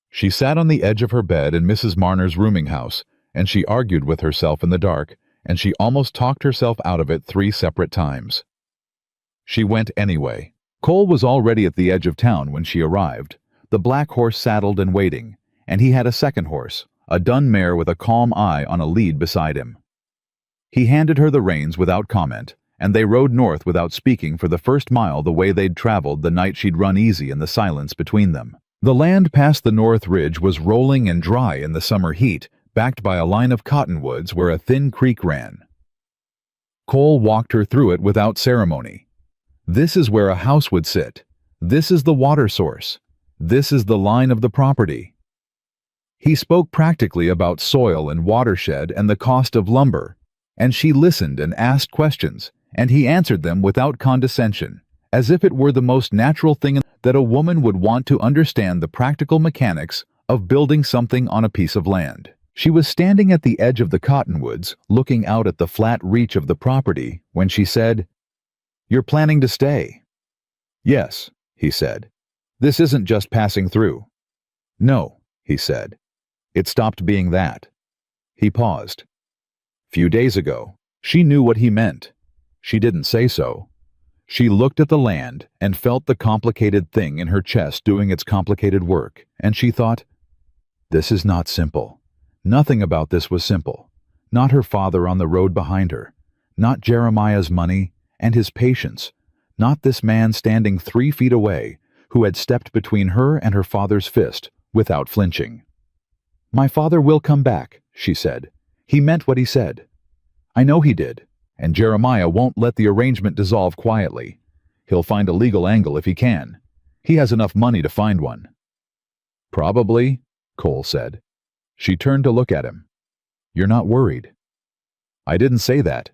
She sat on the edge of her bed in Mrs. Marner's rooming house, and she argued with herself in the dark, and she almost talked herself out of it 3 separate times. She went anyway. Cole was already at the edge of town when she arrived, the black horse saddled and waiting, and he had a second horse, a dun mare with a calm eye on a lead beside him. He handed her the reins without comment, and they rode north without speaking for the first mile the way they'd traveled the night she'd run easy in the silence between them. The land past the North Ridge was rolling and dry in the summer heat, backed by a line of cottonwoods where a thin creek ran. Cole walked her through it without ceremony. "This is where a house would sit. This is the water source. This is the line of the property." He spoke practically about soil and watershed and the cost of lumber, and she listened and asked questions, and he answered them without condescension, as if it were the most natural thing that a woman would want to understand the practical mechanics of building something on a piece of land. She was standing at the edge of the cottonwoods, looking out at the flat reach of the property, when she said, "You're planning to stay?" "Yes," he said. "This isn't just passing through." "No," he said. "It stopped being that." He paused. "Few days ago." She knew what he meant. She didn't say so. She looked at the land and felt the complicated thing in her chest doing its complicated work, and she thought, "This is not simple." Nothing about this was simple. Not her father on the road behind her. Not Jeremiah's money and his patience. Not this man standing 3 feet away, who had stepped between her and her father's fist, without flinching. "My father will come back," she said. "He meant what he said. I know he did, and Jeremiah won't let the arrangement dissolve quietly. He'll find a legal angle if he can. He has enough money to find one." "Probably," Cole said. She turned to look at him. "You're not worried." "I didn't say that."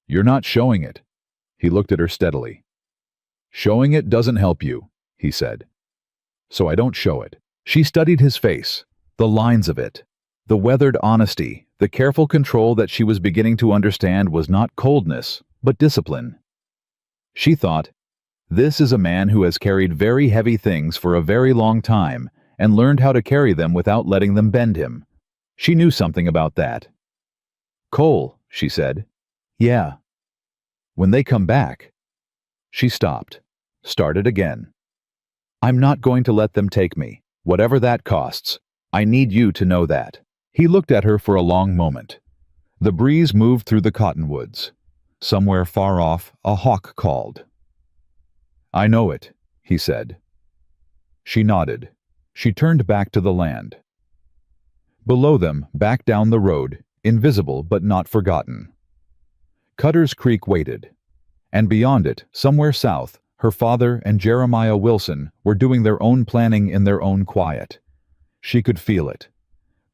"You're not showing it." He looked at her steadily. "Showing it doesn't help you," he said. "So I don't show it." She studied his face, the lines of it, the weathered honesty, the careful control that she was beginning to understand was not coldness, but discipline. She thought, "This is a man who has carried very heavy things for a very long time and learned how to carry them without letting them bend him." She knew something about that. "Cole," she said. "Yeah." "When they come back." She stopped, started again. "I'm not going to let them take me, whatever that costs. I need you to know that." He looked at her for a long moment. The breeze moved through the cottonwoods. Somewhere far off, a hawk called. "I know it," he said. She nodded. She turned back to the land. Below them, back down the road, invisible but not forgotten, Cutter's Creek waited. And beyond it, somewhere south, her father and Jeremiah Wilson were doing their own planning in their own quiet. She could feel it.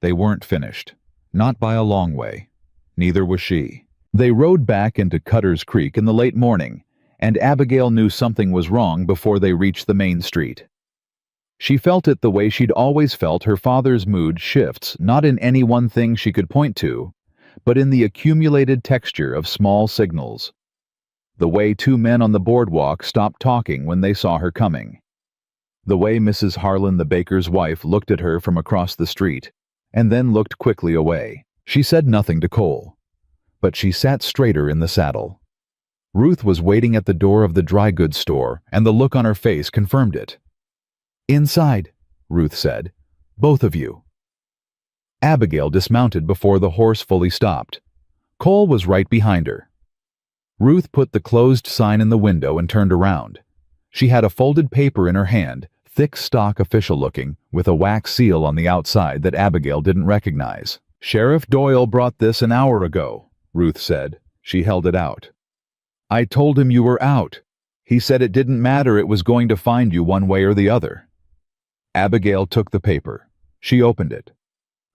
They weren't finished. Not by a long way. Neither was she. They rode back into Cutter's Creek in the late morning, and Abigail knew something was wrong before they reached the main street. She felt it the way she'd always felt her father's mood shifts, not in any one thing she could point to, but in the accumulated texture of small signals. The way 2 men on the boardwalk stopped talking when they saw her coming. The way Mrs. Harlan, the baker's wife, looked at her from across the street, and then looked quickly away. She said nothing to Cole, but she sat straighter in the saddle. Ruth was waiting at the door of the dry goods store, and the look on her face confirmed it. "Inside," Ruth said. "Both of you." Abigail dismounted before the horse fully stopped. Cole was right behind her. Ruth put the closed sign in the window and turned around. She had a folded paper in her hand, thick stock official looking, with a wax seal on the outside that Abigail didn't recognize. "Sheriff Doyle brought this an hour ago," Ruth said. She held it out. "I told him you were out. He said it didn't matter, it was going to find you one way or the other." Abigail took the paper. She opened it.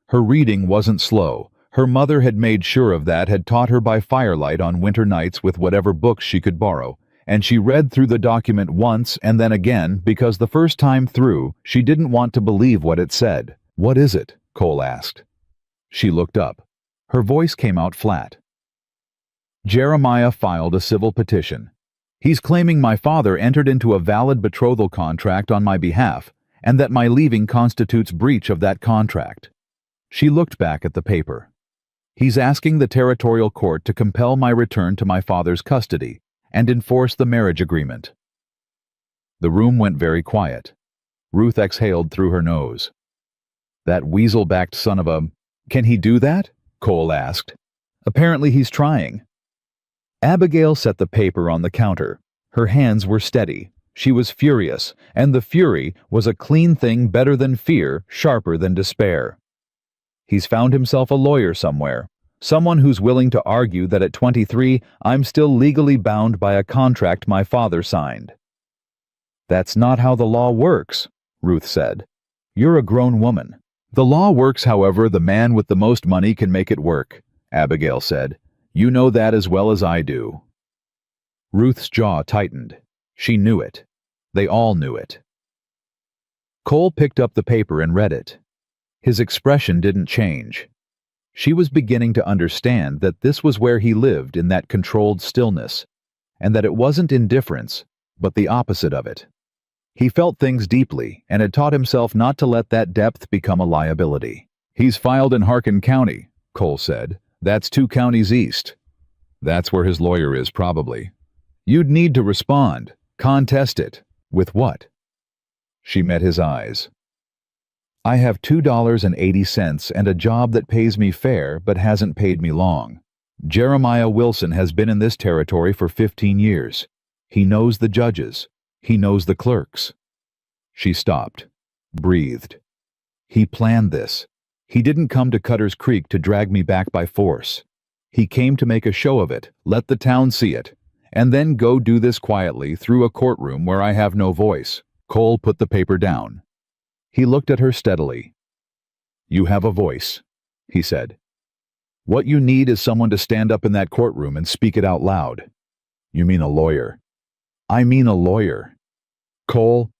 Her reading wasn't slow. Her mother had made sure of that, had taught her by firelight on winter nights with whatever books she could borrow, and she read through the document once and then again because the first time through she didn't want to believe what it said. "What is it?" Cole asked. She looked up. Her voice came out flat. "Jeremiah filed a civil petition. He's claiming my father entered into a valid betrothal contract on my behalf, and that my leaving constitutes breach of that contract." She looked back at the paper. "He's asking the territorial court to compel my return to my father's custody and enforce the marriage agreement." The room went very quiet. Ruth exhaled through her nose. "That weasel-backed son of a... Can he do that?" Cole asked. "Apparently he's trying." Abigail set the paper on the counter. Her hands were steady. She was furious, and the fury was a clean thing, better than fear, sharper than despair. "He's found himself a lawyer somewhere, someone who's willing to argue that at 23 I'm still legally bound by a contract my father signed." "That's not how the law works," Ruth said. "You're a grown woman. The law works however the man with the most money can make it work, Abigail said. You know that as well as I do. Ruth's jaw tightened. She knew it. They all knew it. Cole picked up the paper and read it. His expression didn't change. She was beginning to understand that this was where he lived in that controlled stillness, and that it wasn't indifference, but the opposite of it. He felt things deeply and had taught himself not to let that depth become a liability. He's filed in Harkin County, Cole said. That's 2 counties east. That's where his lawyer is, probably. You'd need to respond. Contest it. With what? She met his eyes. I have $2.80 and a job that pays me fair but hasn't paid me long. Jeremiah Wilson has been in this territory for 15 years. He knows the judges. He knows the clerks. She stopped, breathed. He planned this. He didn't come to Cutter's Creek to drag me back by force. He came to make a show of it, let the town see it, and then go do this quietly through a courtroom where I have no voice. Cole put the paper down. He looked at her steadily. You have a voice, he said. What you need is someone to stand up in that courtroom and speak it out loud. You mean a lawyer. I mean a lawyer. Cole,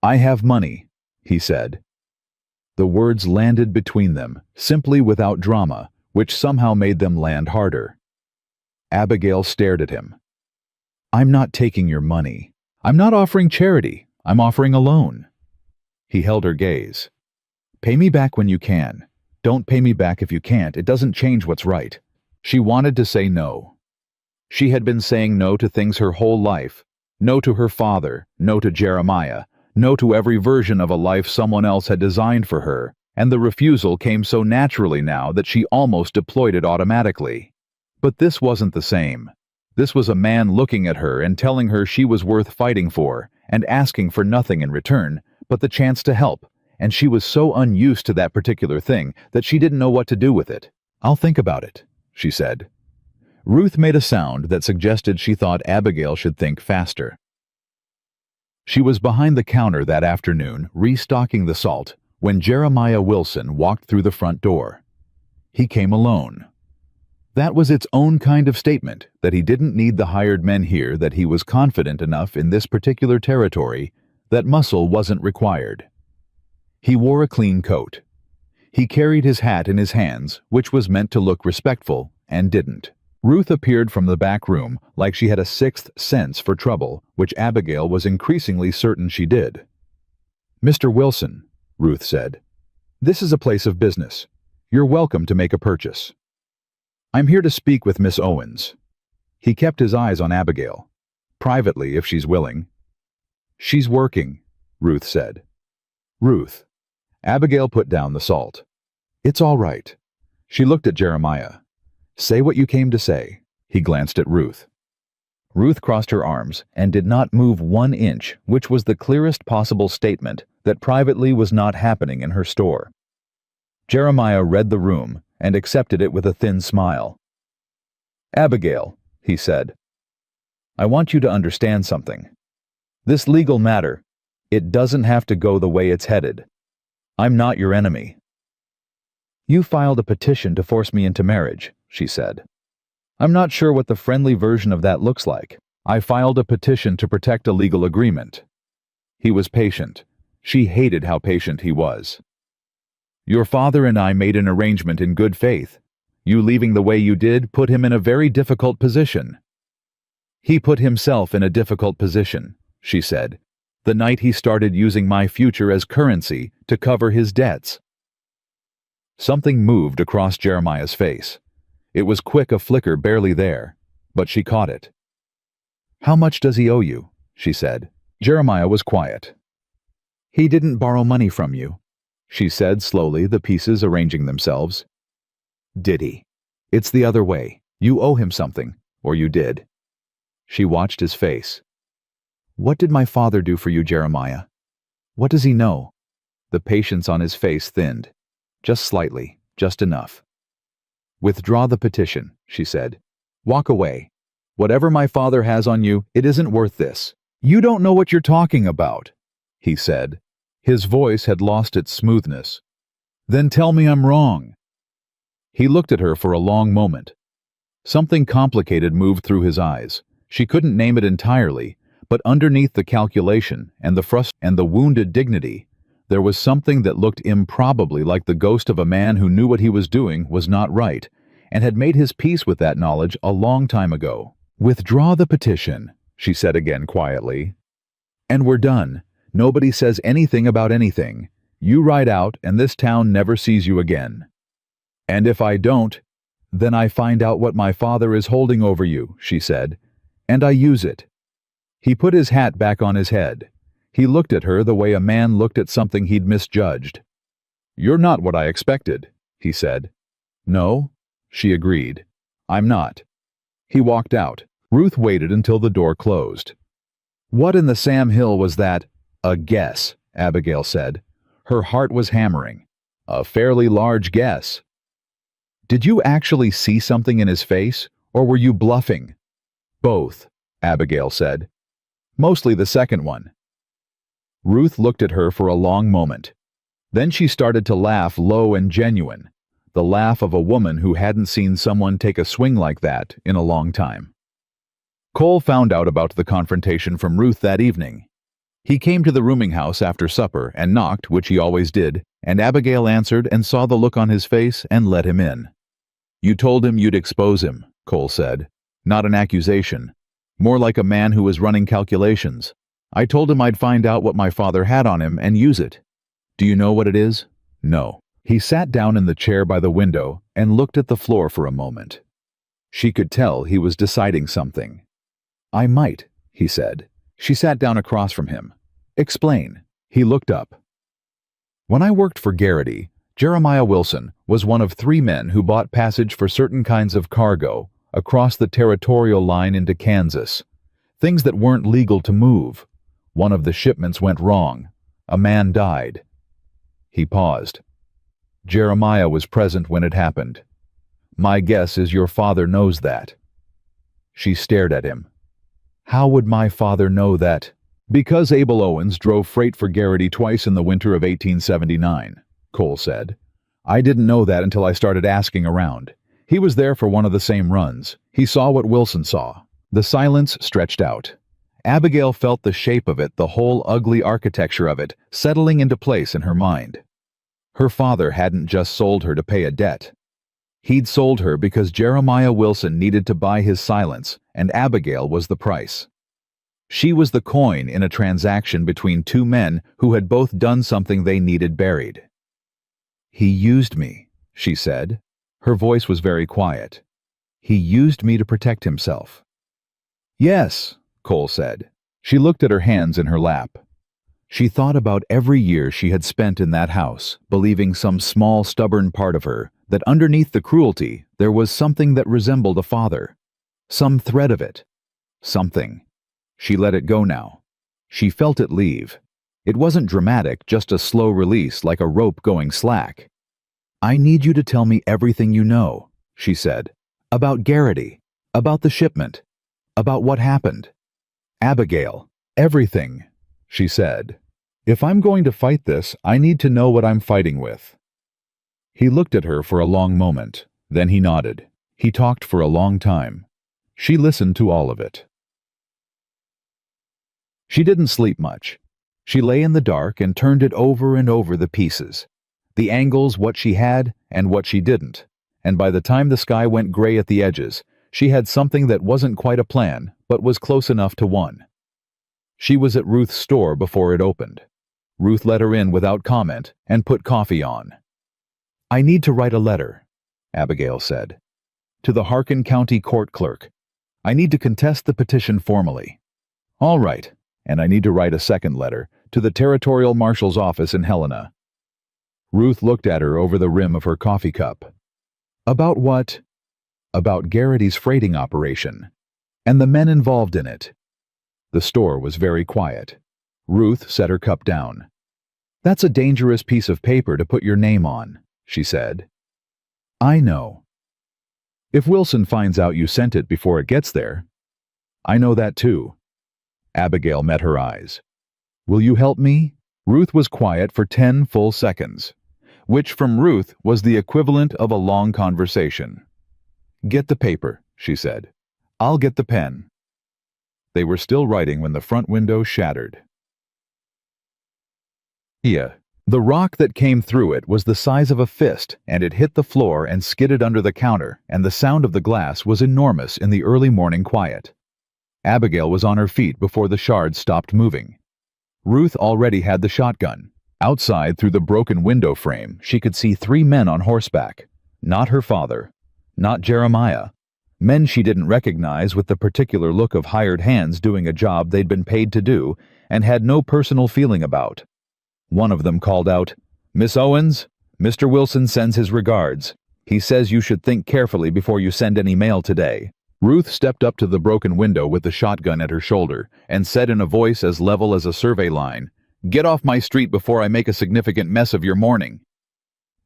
I have money, he said. The words landed between them, simply without drama, which somehow made them land harder. Abigail stared at him. I'm not taking your money. I'm not offering charity. I'm offering a loan. He held her gaze. Pay me back when you can. Don't pay me back if you can't. It doesn't change what's right. She wanted to say no. She had been saying no to things her whole life. No to her father, no to Jeremiah, no to every version of a life someone else had designed for her, and the refusal came so naturally now that she almost deployed it automatically. But this wasn't the same. This was a man looking at her and telling her she was worth fighting for, and asking for nothing in return, but the chance to help, and she was so unused to that particular thing that she didn't know what to do with it. I'll think about it, she said. Ruth made a sound that suggested she thought Abigail should think faster. She was behind the counter that afternoon, restocking the salt, when Jeremiah Wilson walked through the front door. He came alone. That was its own kind of statement, that he didn't need the hired men here, that he was confident enough in this particular territory that muscle wasn't required. He wore a clean coat. He carried his hat in his hands, which was meant to look respectful, and didn't. Ruth appeared from the back room like she had a sixth sense for trouble, which Abigail was increasingly certain she did. Mr. Wilson, Ruth said, this is a place of business. You're welcome to make a purchase. I'm here to speak with Miss Owens. He kept his eyes on Abigail. Privately, if she's willing. She's working, Ruth said. Ruth. Abigail put down the salt. It's all right. She looked at Jeremiah. Say what you came to say. He glanced at Ruth. Ruth crossed her arms and did not move 1 inch, which was the clearest possible statement that privately was not happening in her store. Jeremiah read the room and accepted it with a thin smile. Abigail, he said, I want you to understand something. This legal matter, it doesn't have to go the way it's headed. I'm not your enemy. You filed a petition to force me into marriage, she said. I'm not sure what the friendly version of that looks like. I filed a petition to protect a legal agreement. He was patient. She hated how patient he was. Your father and I made an arrangement in good faith. You leaving the way you did put him in a very difficult position. He put himself in a difficult position, she said, the night he started using my future as currency to cover his debts. Something moved across Jeremiah's face. It was quick, a flicker barely there, but she caught it. How much does he owe you? She said. Jeremiah was quiet. He didn't borrow money from you, she said slowly, the pieces arranging themselves. Did he? It's the other way. You owe him something, or you did. She watched his face. What did my father do for you, Jeremiah? What does he know? The patience on his face thinned. Just slightly, just enough. Withdraw the petition, she said. Walk away. Whatever my father has on you, it isn't worth this. You don't know what you're talking about, he said. His voice had lost its smoothness. Then tell me I'm wrong." He looked at her for a long moment. Something complicated moved through his eyes. She couldn't name it entirely, but underneath the calculation and the wounded dignity, there was something that looked improbably like the ghost of a man who knew what he was doing was not right, and had made his peace with that knowledge a long time ago. "Withdraw the petition," she said again quietly. "And we're done. Nobody says anything about anything. You ride out, and this town never sees you again." "And if I don't, then I find out what my father is holding over you," she said, "and I use it." He put his hat back on his head. He looked at her the way a man looked at something he'd misjudged. "You're not what I expected," he said. "No," she agreed. "I'm not." He walked out. Ruth waited until the door closed. "What in the Sam Hill was that?" "A guess," Abigail said. Her heart was hammering. "A fairly large guess." "Did you actually see something in his face, or were you bluffing?" "Both," Abigail said. "Mostly the second one." Ruth looked at her for a long moment. Then she started to laugh low and genuine, the laugh of a woman who hadn't seen someone take a swing like that in a long time. Cole found out about the confrontation from Ruth that evening. He came to the rooming house after supper and knocked, which he always did, and Abigail answered and saw the look on his face and let him in. "You told him you'd expose him," Cole said. "Not an accusation. More like a man who was running calculations. I told him I'd find out what my father had on him and use it. Do you know what it is?" "No." He sat down in the chair by the window and looked at the floor for a moment. She could tell he was deciding something. "I might," he said. She sat down across from him. "Explain." He looked up. "When I worked for Garrity, Jeremiah Wilson was one of 3 men who bought passage for certain kinds of cargo across the territorial line into Kansas. Things that weren't legal to move. One of the shipments went wrong. A man died." He paused. "Jeremiah was present when it happened. My guess is your father knows that." She stared at him. "How would my father know that?" "Because Abel Owens drove freight for Garrity twice in the winter of 1879, Cole said. "I didn't know that until I started asking around. He was there for one of the same runs. He saw what Wilson saw." The silence stretched out. Abigail felt the shape of it, the whole ugly architecture of it, settling into place in her mind. Her father hadn't just sold her to pay a debt. He'd sold her because Jeremiah Wilson needed to buy his silence, and Abigail was the price. She was the coin in a transaction between 2 men who had both done something they needed buried. "He used me," she said. Her voice was very quiet. "He used me to protect himself." "Yes," Cole said. She looked at her hands in her lap. She thought about every year she had spent in that house, believing some small, stubborn part of her, that underneath the cruelty there was something that resembled a father. Some thread of it. Something. She let it go now. She felt it leave. It wasn't dramatic, just a slow release like a rope going slack. "I need you to tell me everything you know," she said. "About Garrity. About the shipment. About what happened." "Abigail, everything," she said. "If I'm going to fight this, I need to know what I'm fighting with." He looked at her for a long moment. Then he nodded. He talked for a long time. She listened to all of it. She didn't sleep much. She lay in the dark and turned it over and over, the pieces. The angles, what she had and what she didn't. And by the time the sky went gray at the edges, she had something that wasn't quite a plan, but was close enough to one. She was at Ruth's store before it opened. Ruth let her in without comment and put coffee on. "I need to write a letter," Abigail said. "To the Harkin County Court Clerk. I need to contest the petition formally." "All right, and I need to write a second letter to the Territorial Marshal's office in Helena." Ruth looked at her over the rim of her coffee cup. "About what?" "About Garrity's freighting operation, and the men involved in it." The store was very quiet. Ruth set her cup down. "That's a dangerous piece of paper to put your name on," she said. "I know." "If Wilson finds out you sent it before it gets there." "I know that too." Abigail met her eyes. "Will you help me?" Ruth was quiet for 10 full seconds. which from Ruth was the equivalent of a long conversation. "Get the paper," she said. "I'll get the pen." They were still writing when the front window shattered. The rock that came through it was the size of a fist, and it hit the floor and skidded under the counter, and the sound of the glass was enormous in the early morning quiet. Abigail was on her feet before the shards stopped moving. Ruth already had the shotgun. Outside, through the broken window frame, she could see 3 men on horseback. Not her father. Not Jeremiah. Men she didn't recognize, with the particular look of hired hands doing a job they'd been paid to do and had no personal feeling about. One of them called out, "Miss Owens, Mr. Wilson sends his regards. He says you should think carefully before you send any mail today." Ruth stepped up to the broken window with the shotgun at her shoulder and said in a voice as level as a survey line, "Get off my street before I make a significant mess of your morning."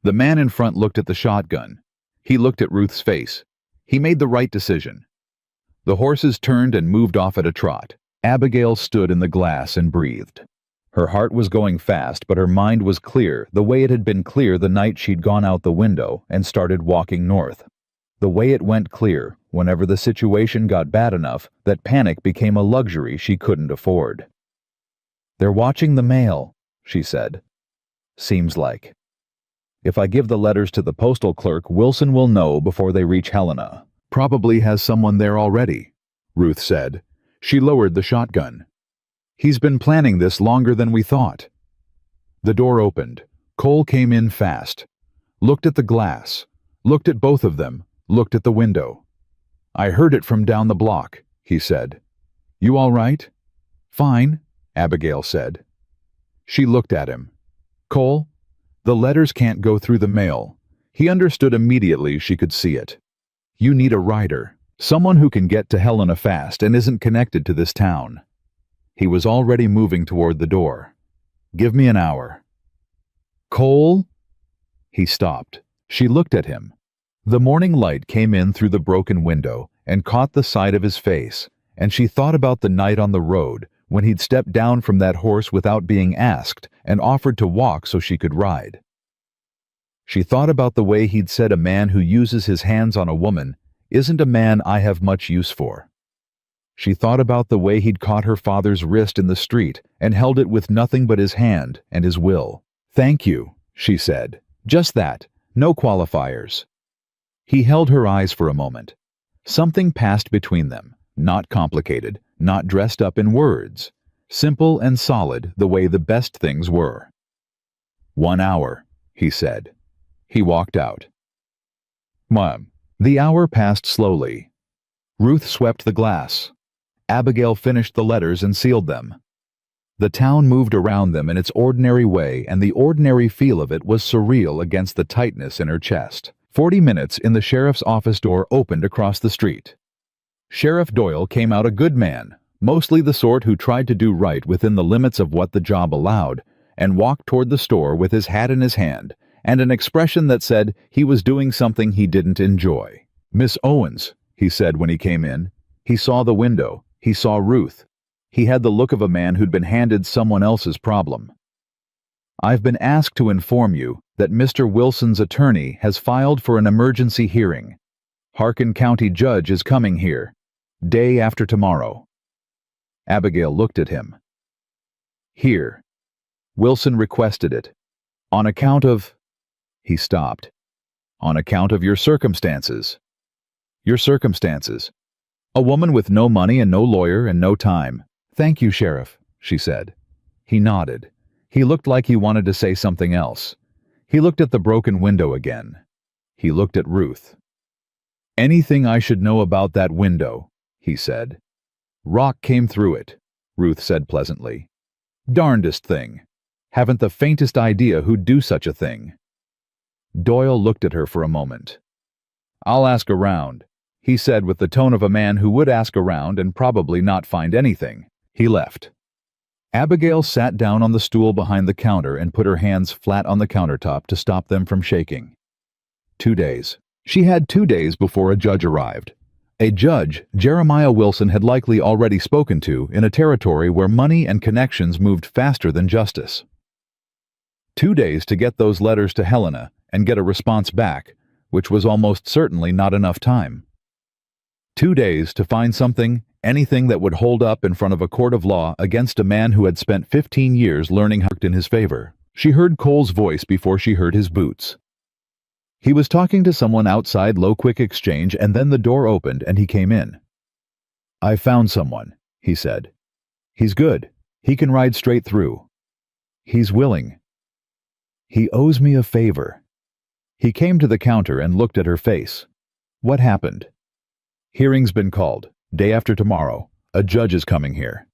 The man in front looked at the shotgun. He looked at Ruth's face. He made the right decision. The horses turned and moved off at a trot. Abigail stood in the glass and breathed. Her heart was going fast, but her mind was clear, the way it had been clear the night she'd gone out the window and started walking north. The way it went clear whenever the situation got bad enough that panic became a luxury she couldn't afford. "They're watching the mail," she said. "Seems like. If I give the letters to the postal clerk, Wilson will know before they reach Helena. Probably has someone there already," Ruth said. She lowered the shotgun. "He's been planning this longer than we thought." The door opened. Cole came in fast. Looked at the glass. Looked at both of them. Looked at the window. "I heard it from down the block," he said. "You all right?" "Fine," Abigail said. She looked at him. "Cole, the letters can't go through the mail." He understood immediately she could see it. "You need a rider. Someone who can get to Helena fast and isn't connected to this town." He was already moving toward the door. "Give me an hour." "Cole?" He stopped. She looked at him. The morning light came in through the broken window and caught the side of his face, and she thought about the night on the road when he'd stepped down from that horse without being asked and offered to walk so she could ride. She thought about the way he'd said a man who uses his hands on a woman isn't a man I have much use for. She thought about the way he'd caught her father's wrist in the street and held it with nothing but his hand and his will. "Thank you," she said. Just that, no qualifiers. He held her eyes for a moment. Something passed between them, not complicated, not dressed up in words. Simple and solid the way the best things were. "1 hour," he said. He walked out. Mom. The hour passed slowly. Ruth swept the glass. Abigail finished the letters and sealed them. The town moved around them in its ordinary way, and the ordinary feel of it was surreal against the tightness in her chest. 40 minutes in the sheriff's office door opened across the street. Sheriff Doyle came out a good man, mostly the sort who tried to do right within the limits of what the job allowed, and walked toward the store with his hat in his hand and an expression that said he was doing something he didn't enjoy. "Miss Owens," he said when he came in. He saw the window. He saw Ruth. He had the look of a man who'd been handed someone else's problem. "I've been asked to inform you that Mr. Wilson's attorney has filed for an emergency hearing. Harkin County judge is coming here. Day after tomorrow." Abigail looked at him. "Here. Wilson requested it. On account of..." He stopped. "On account of your circumstances." "Your circumstances." "A woman with no money and no lawyer and no time." "Thank you, Sheriff," she said. He nodded. He looked like he wanted to say something else. He looked at the broken window again. He looked at Ruth. "Anything I should know about that window," he said. "Rock came through it," Ruth said pleasantly. "Darndest thing. Haven't the faintest idea who'd do such a thing." Doyle looked at her for a moment. "I'll ask around," he said with the tone of a man who would ask around and probably not find anything. He left. Abigail sat down on the stool behind the counter and put her hands flat on the countertop to stop them from shaking. 2 days. She had 2 days before a judge arrived. A judge Jeremiah Wilson had likely already spoken to in a territory where money and connections moved faster than justice. 2 days to get those letters to Helena and get a response back, which was almost certainly not enough time. 2 days to find something, anything that would hold up in front of a court of law against a man who had spent 15 years learning how to act in his favor. She heard Cole's voice before she heard his boots. He was talking to someone outside Low Quick Exchange, and then the door opened and he came in. "I found someone," he said. "He's good. He can ride straight through. He's willing. He owes me a favor." He came to the counter and looked at her face. "What happened?" "Hearing's been called. Day after tomorrow. A judge is coming here."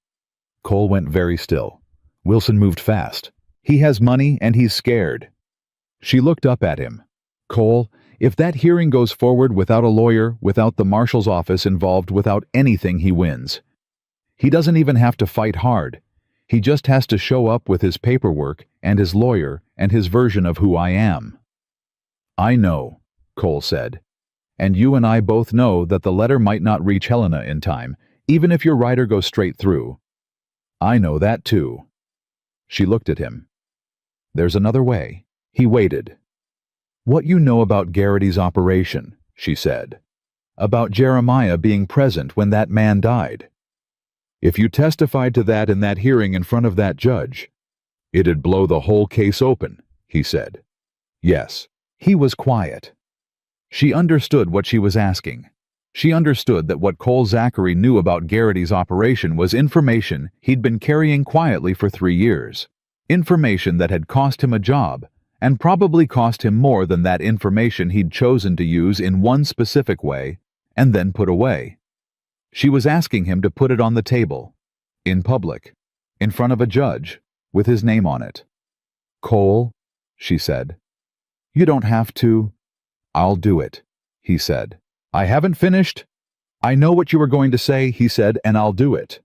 Cole went very still. Wilson moved fast. "He has money and he's scared." She looked up at him. "Cole, if that hearing goes forward without a lawyer, without the marshal's office involved, without anything, he wins. He doesn't even have to fight hard. He just has to show up with his paperwork and his lawyer and his version of who I am." "I know," Cole said. "And you and I both know that the letter might not reach Helena in time, even if your rider goes straight through." "I know that too." She looked at him. "There's another way." He waited. "What you know about Garrity's operation," she said. "About Jeremiah being present when that man died. If you testified to that in that hearing in front of that judge, it'd blow the whole case open," he said. "Yes." He was quiet. She understood what she was asking. She understood that what Cole Zachary knew about Garrity's operation was information he'd been carrying quietly for 3 years. Information that had cost him a job, and probably cost him more than that information he'd chosen to use in one specific way and then put away. She was asking him to put it on the table, in public, in front of a judge, with his name on it. "Cole," she said, "you don't have to." "I'll do it," he said. "I haven't finished." "I know what you were going to say," he said, "and I'll do it."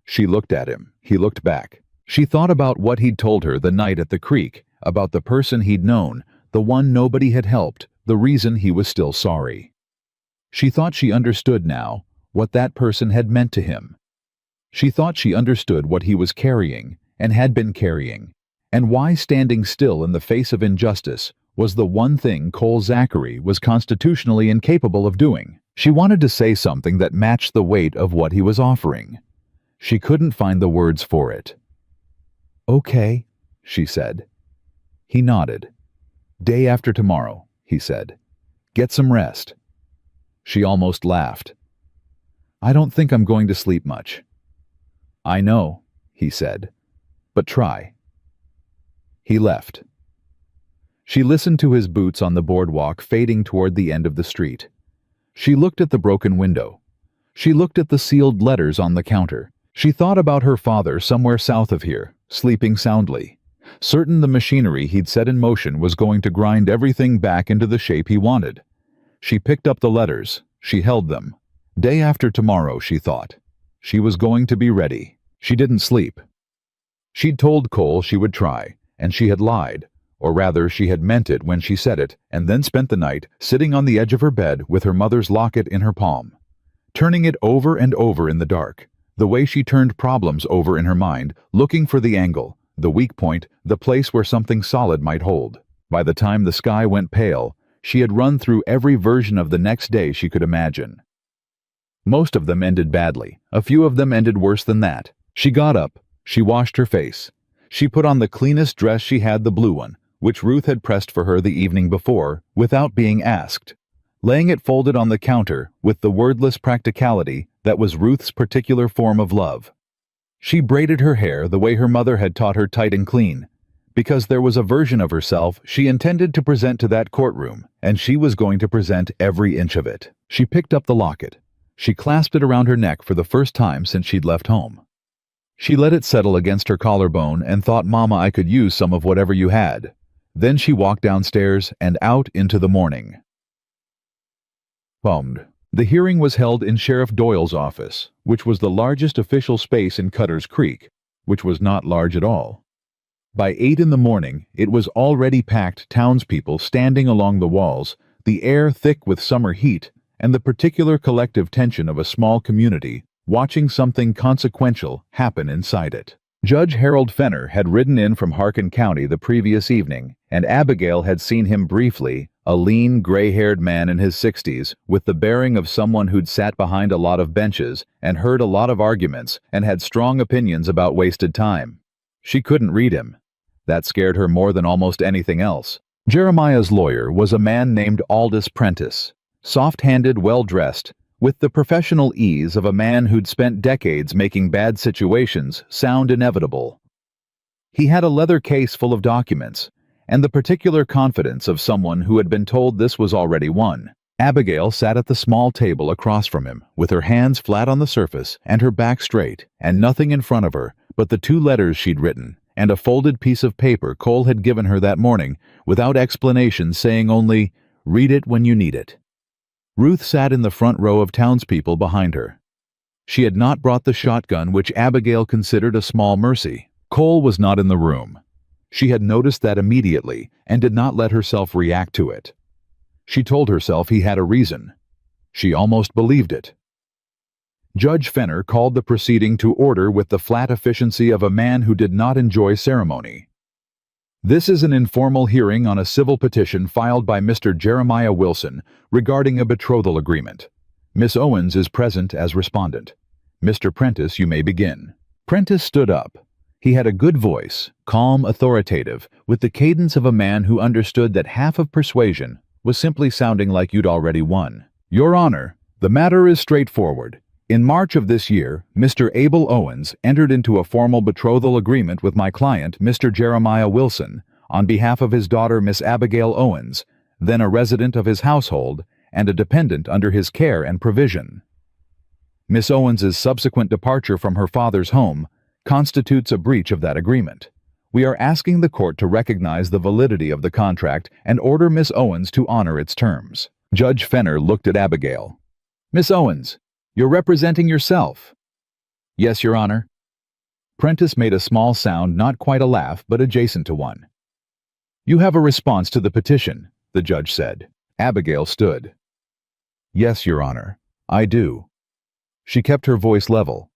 She looked at him. He looked back. She thought about what he'd told her the night at the creek, about the person he'd known, the one nobody had helped, the reason he was still sorry. She thought she understood now what that person had meant to him. She thought she understood what he was carrying, and had been carrying, and why standing still in the face of injustice was the one thing Cole Zachary was constitutionally incapable of doing. She wanted to say something that matched the weight of what he was offering. She couldn't find the words for it. "Okay," she said. He nodded. "Day after tomorrow," he said. "Get some rest." She almost laughed. "I don't think I'm going to sleep much." "I know," he said, "but try." He left. She listened to his boots on the boardwalk fading toward the end of the street. She looked at the broken window. She looked at the sealed letters on the counter. She thought about her father somewhere south of here, sleeping soundly, certain the machinery he'd set in motion was going to grind everything back into the shape he wanted. She picked up the letters. She held them. Day after tomorrow, she thought. She was going to be ready. She didn't sleep. She'd told Cole she would try, and she had lied. Or rather, she had meant it when she said it, and then spent the night sitting on the edge of her bed with her mother's locket in her palm, turning it over and over in the dark, the way she turned problems over in her mind, looking for the angle, the weak point, the place where something solid might hold. By the time the sky went pale, she had run through every version of the next day she could imagine. Most of them ended badly. A few of them ended worse than that. She got up. She washed her face. She put on the cleanest dress she had, the blue one, which Ruth had pressed for her the evening before, without being asked, laying it folded on the counter with the wordless practicality that was Ruth's particular form of love. She braided her hair the way her mother had taught her, tight and clean, because there was a version of herself she intended to present to that courtroom, and she was going to present every inch of it. She picked up the locket. She clasped it around her neck for the first time since she'd left home. She let it settle against her collarbone and thought, "Mama, I could use some of whatever you had." Then she walked downstairs and out into the morning. The hearing was held in Sheriff Doyle's office, which was the largest official space in Cutter's Creek, which was not large at all. By 8 in the morning, it was already packed, townspeople standing along the walls, the air thick with summer heat, and the particular collective tension of a small community, watching something consequential happen inside it. Judge Harold Fenner had ridden in from Harkin County the previous evening, and Abigail had seen him briefly, a lean, gray-haired man in his 60s, with the bearing of someone who'd sat behind a lot of benches and heard a lot of arguments and had strong opinions about wasted time. She couldn't read him. That scared her more than almost anything else. Jeremiah's lawyer was a man named Aldous Prentice, soft-handed, well-dressed, with the professional ease of a man who'd spent decades making bad situations sound inevitable. He had a leather case full of documents, and the particular confidence of someone who had been told this was already won. Abigail sat at the small table across from him, with her hands flat on the surface and her back straight, and nothing in front of her but the 2 letters she'd written, and a folded piece of paper Cole had given her that morning, without explanation, saying only, "Read it when you need it." Ruth sat in the front row of townspeople behind her. She had not brought the shotgun, which Abigail considered a small mercy. Cole was not in the room. She had noticed that immediately and did not let herself react to it. She told herself he had a reason. She almost believed it. Judge Fenner called the proceeding to order with the flat efficiency of a man who did not enjoy ceremony. This is an informal hearing on a civil petition filed by Mr. Jeremiah Wilson regarding a betrothal agreement. Miss Owens is present as respondent. Mr. Prentice, you may begin. Prentice stood up. He had a good voice, calm, authoritative, with the cadence of a man who understood that half of persuasion was simply sounding like you'd already won. Your Honor, the matter is straightforward. In March of this year, Mr. Abel Owens entered into a formal betrothal agreement with my client, Mr. Jeremiah Wilson, on behalf of his daughter, Miss Abigail Owens, then a resident of his household and a dependent under his care and provision. Miss Owens's subsequent departure from her father's home constitutes a breach of that agreement. We are asking the court to recognize the validity of the contract and order Miss Owens to honor its terms. Judge Fenner looked at Abigail. Miss Owens, you're representing yourself. Yes, Your Honor. Prentice made a small sound, not quite a laugh, but adjacent to one. You have a response to the petition, the judge said. Abigail stood. Yes, Your Honor, I do. She kept her voice level.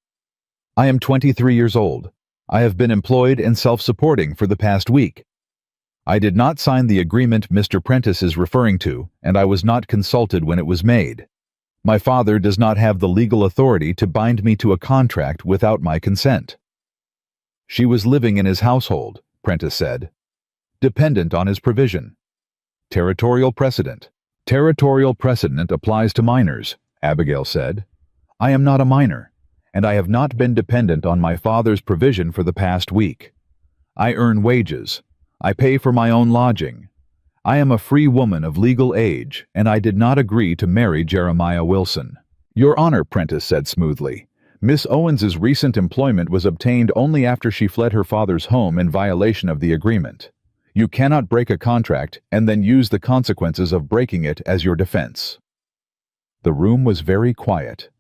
I am 23 years old. I have been employed and self-supporting for the past week. I did not sign the agreement Mr. Prentice is referring to, and I was not consulted when it was made. My father does not have the legal authority to bind me to a contract without my consent. She was living in his household, Prentice said, dependent on his provision. Territorial precedent. Territorial precedent applies to minors, Abigail said. I am not a minor, and I have not been dependent on my father's provision for the past week. I earn wages. I pay for my own lodging. I am a free woman of legal age, and I did not agree to marry Jeremiah Wilson. Your Honor, Prentice said smoothly, Miss Owens's recent employment was obtained only after she fled her father's home in violation of the agreement. You cannot break a contract and then use the consequences of breaking it as your defense. The room was very quiet.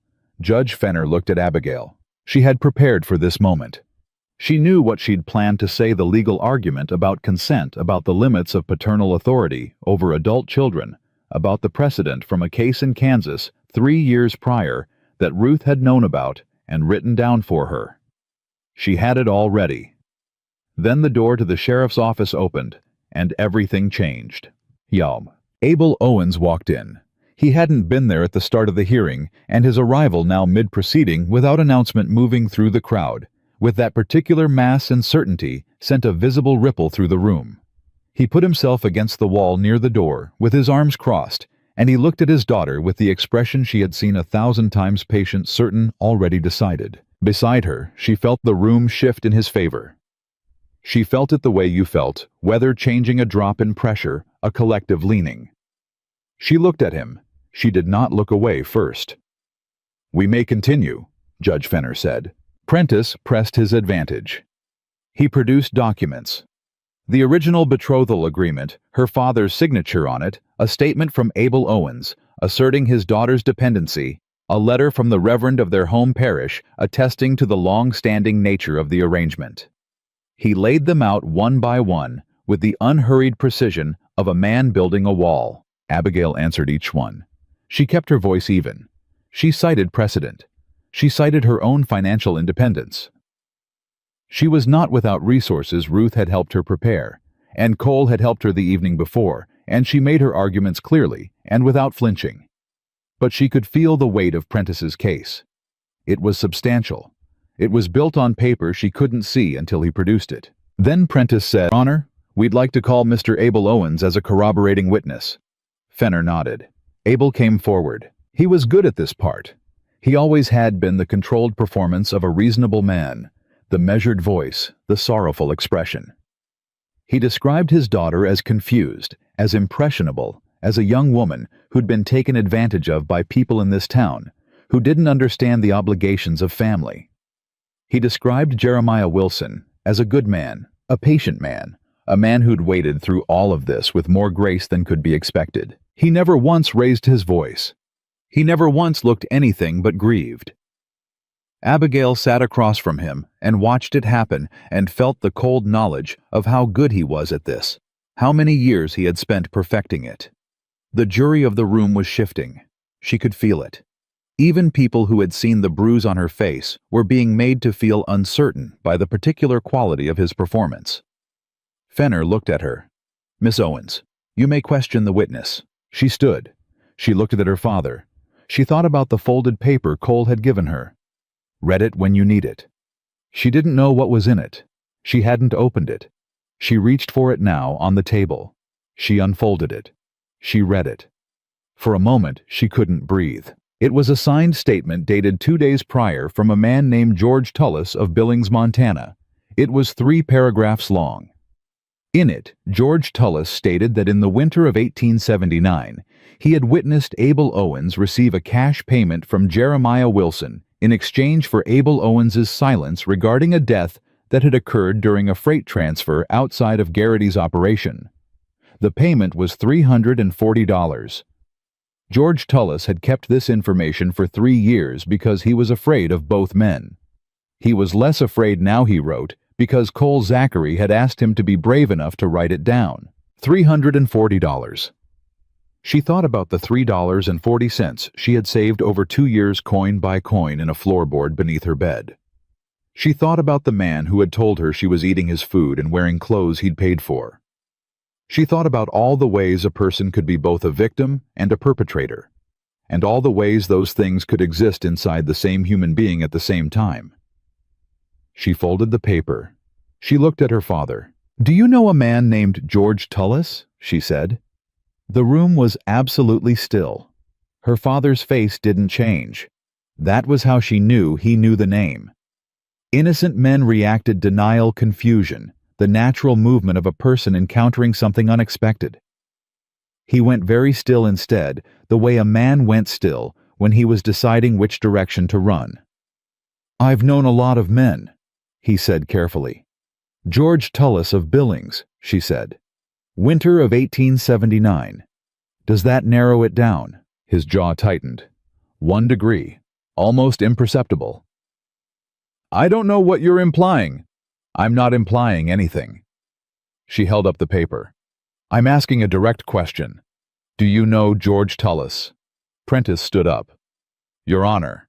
Judge Fenner looked at Abigail. She had prepared for this moment. She knew what she'd planned to say, the legal argument about consent, about the limits of paternal authority over adult children, about the precedent from a case in Kansas 3 years prior that Ruth had known about and written down for her. She had it all ready. Then the door to the sheriff's office opened, and everything changed. Abel Owens walked in. He hadn't been there at the start of the hearing, and his arrival now mid-proceeding without announcement moving through the crowd, with that particular mass and certainty, sent a visible ripple through the room. He put himself against the wall near the door, with his arms crossed, and he looked at his daughter with the expression she had seen 1,000 times, patient, certain, already decided. Beside her, she felt the room shift in his favor. She felt it the way you felt, weather changing, a drop in pressure, a collective leaning. She looked at him. She did not look away first. We may continue, Judge Fenner said. Prentice pressed his advantage. He produced documents. The original betrothal agreement, her father's signature on it, a statement from Abel Owens, asserting his daughter's dependency, a letter from the reverend of their home parish attesting to the long-standing nature of the arrangement. He laid them out one by one with the unhurried precision of a man building a wall. Abigail answered each one. She kept her voice even. She cited precedent. She cited her own financial independence. She was not without resources. Ruth had helped her prepare, and Cole had helped her the evening before, and she made her arguments clearly and without flinching. But she could feel the weight of Prentice's case. It was substantial. It was built on paper she couldn't see until he produced it. Then Prentice said, "Your Honor, we'd like to call Mr. Abel Owens as a corroborating witness." Fenner nodded. Abel came forward. He was good at this part. He always had been the controlled performance of a reasonable man, the measured voice, the sorrowful expression. He described his daughter as confused, as impressionable, as a young woman who'd been taken advantage of by people in this town, who didn't understand the obligations of family. He described Jeremiah Wilson as a good man, a patient man, a man who'd waited through all of this with more grace than could be expected. He never once raised his voice. He never once looked anything but grieved. Abigail sat across from him and watched it happen and felt the cold knowledge of how good he was at this, how many years he had spent perfecting it. The jury of the room was shifting. She could feel it. Even people who had seen the bruise on her face were being made to feel uncertain by the particular quality of his performance. Fenner looked at her. "Miss Owens, you may question the witness." She stood. She looked at her father. She thought about the folded paper Cole had given her. "Read it when you need it." She didn't know what was in it. She hadn't opened it. She reached for it now on the table. She unfolded it. She read it. For a moment, she couldn't breathe. It was a signed statement dated 2 days prior from a man named George Tullis of Billings, Montana. It was 3 paragraphs long. In it, George Tullis stated that in the winter of 1879, he had witnessed Abel Owens receive a cash payment from Jeremiah Wilson in exchange for Abel Owens's silence regarding a death that had occurred during a freight transfer outside of Garrity's operation. The payment was $340. George Tullis had kept this information for 3 years because he was afraid of both men. He was less afraid now, he wrote, because Cole Zachary had asked him to be brave enough to write it down. $340. She thought about the $3.40 she had saved over 2 years coin by coin in a floorboard beneath her bed. She thought about the man who had told her she was eating his food and wearing clothes he'd paid for. She thought about all the ways a person could be both a victim and a perpetrator, and all the ways those things could exist inside the same human being at the same time. She folded the paper. She looked at her father. "Do you know a man named George Tullis?" she said. The room was absolutely still. Her father's face didn't change. That was how she knew he knew the name. Innocent men reacted denial, confusion, the natural movement of a person encountering something unexpected. He went very still instead, the way a man went still when he was deciding which direction to run. "I've known a lot of men," he said carefully. "George Tullis of Billings," she said. "Winter of 1879. Does that narrow it down?" His jaw tightened. 1 degree. Almost imperceptible. "I don't know what you're implying." "I'm not implying anything." She held up the paper. "I'm asking a direct question. Do you know George Tullis?" Prentice stood up. "Your Honor,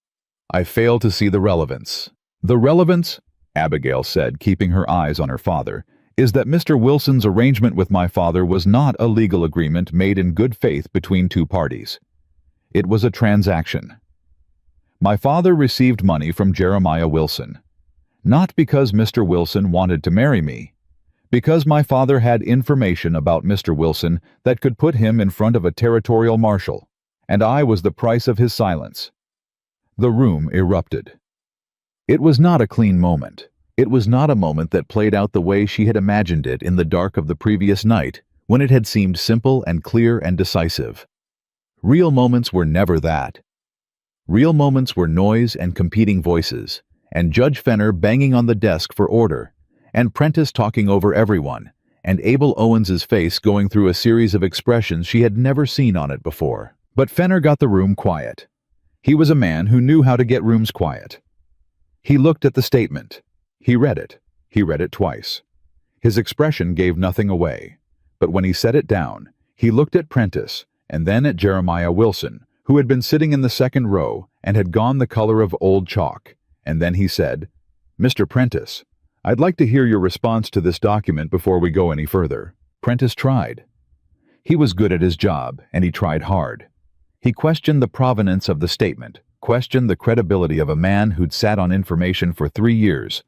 I fail to see the relevance." "The relevance," Abigail said, keeping her eyes on her father, "is that Mr. Wilson's arrangement with my father was not a legal agreement made in good faith between 2 parties. It was a transaction. My father received money from Jeremiah Wilson, not because Mr. Wilson wanted to marry me, because my father had information about Mr. Wilson that could put him in front of a territorial marshal, and I was the price of his silence." The room erupted. It was not a clean moment. It was not a moment that played out the way she had imagined it in the dark of the previous night, when it had seemed simple and clear and decisive. Real moments were never that. Real moments were noise and competing voices, and Judge Fenner banging on the desk for order, and Prentice talking over everyone, and Abel Owens's face going through a series of expressions she had never seen on it before. But Fenner got the room quiet. He was a man who knew how to get rooms quiet. He looked at the statement. He read it. He read it twice. His expression gave nothing away. But when he set it down, he looked at Prentice and then at Jeremiah Wilson, who had been sitting in the second row and had gone the color of old chalk. And then he said, "Mr. Prentice, I'd like to hear your response to this document before we go any further. Prentice tried. He was good at his job, and he tried hard. He questioned the provenance of the statement, questioned the credibility of a man who'd sat on information for 3 years,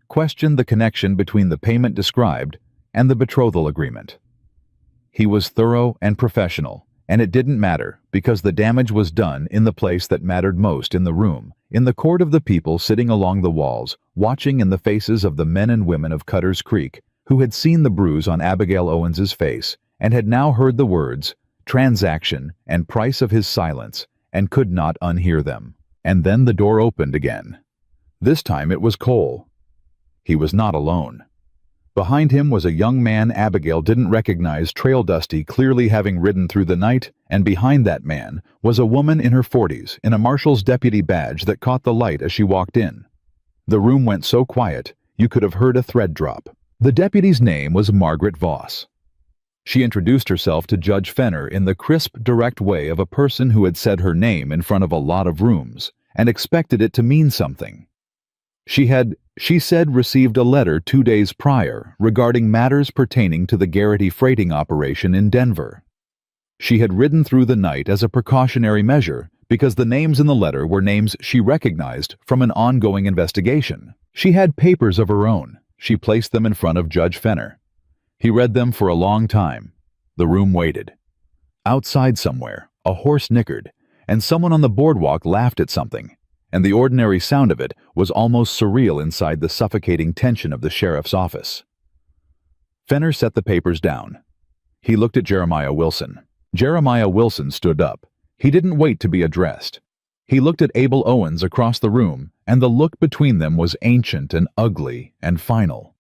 questioned the connection between the payment described and the betrothal agreement. He was thorough and professional, and it didn't matter because the damage was done in the place that mattered most in the room, in the court of the people sitting along the walls, watching in the faces of the men and women of Cutter's Creek who had seen the bruise on Abigail Owens's face and had now heard the words, transaction, and price of his silence, and could not unhear them. And then the door opened again. This time it was Cole. He was not alone. Behind him was a young man Abigail didn't recognize, trail dusty, clearly having ridden through the night, and behind that man was a woman in her 40s in a marshal's deputy badge that caught the light as she walked in. The room went so quiet you could have heard a thread drop. The deputy's name was Margaret Voss. She introduced herself to Judge Fenner in the crisp, direct way of a person who had said her name in front of a lot of rooms and expected it to mean something. She said, received a letter 2 days prior regarding matters pertaining to the Garrity freighting operation in Denver. She had ridden through the night as a precautionary measure because the names in the letter were names she recognized from an ongoing investigation. She had papers of her own. She placed them in front of Judge Fenner. He read them for a long time. The room waited. Outside somewhere, a horse nickered, and someone on the boardwalk laughed at something, and the ordinary sound of it was almost surreal inside the suffocating tension of the sheriff's office. Fenner set the papers down. He looked at Jeremiah Wilson. Jeremiah Wilson stood up. He didn't wait to be addressed. He looked at Abel Owens across the room, and the look between them was ancient and ugly and final.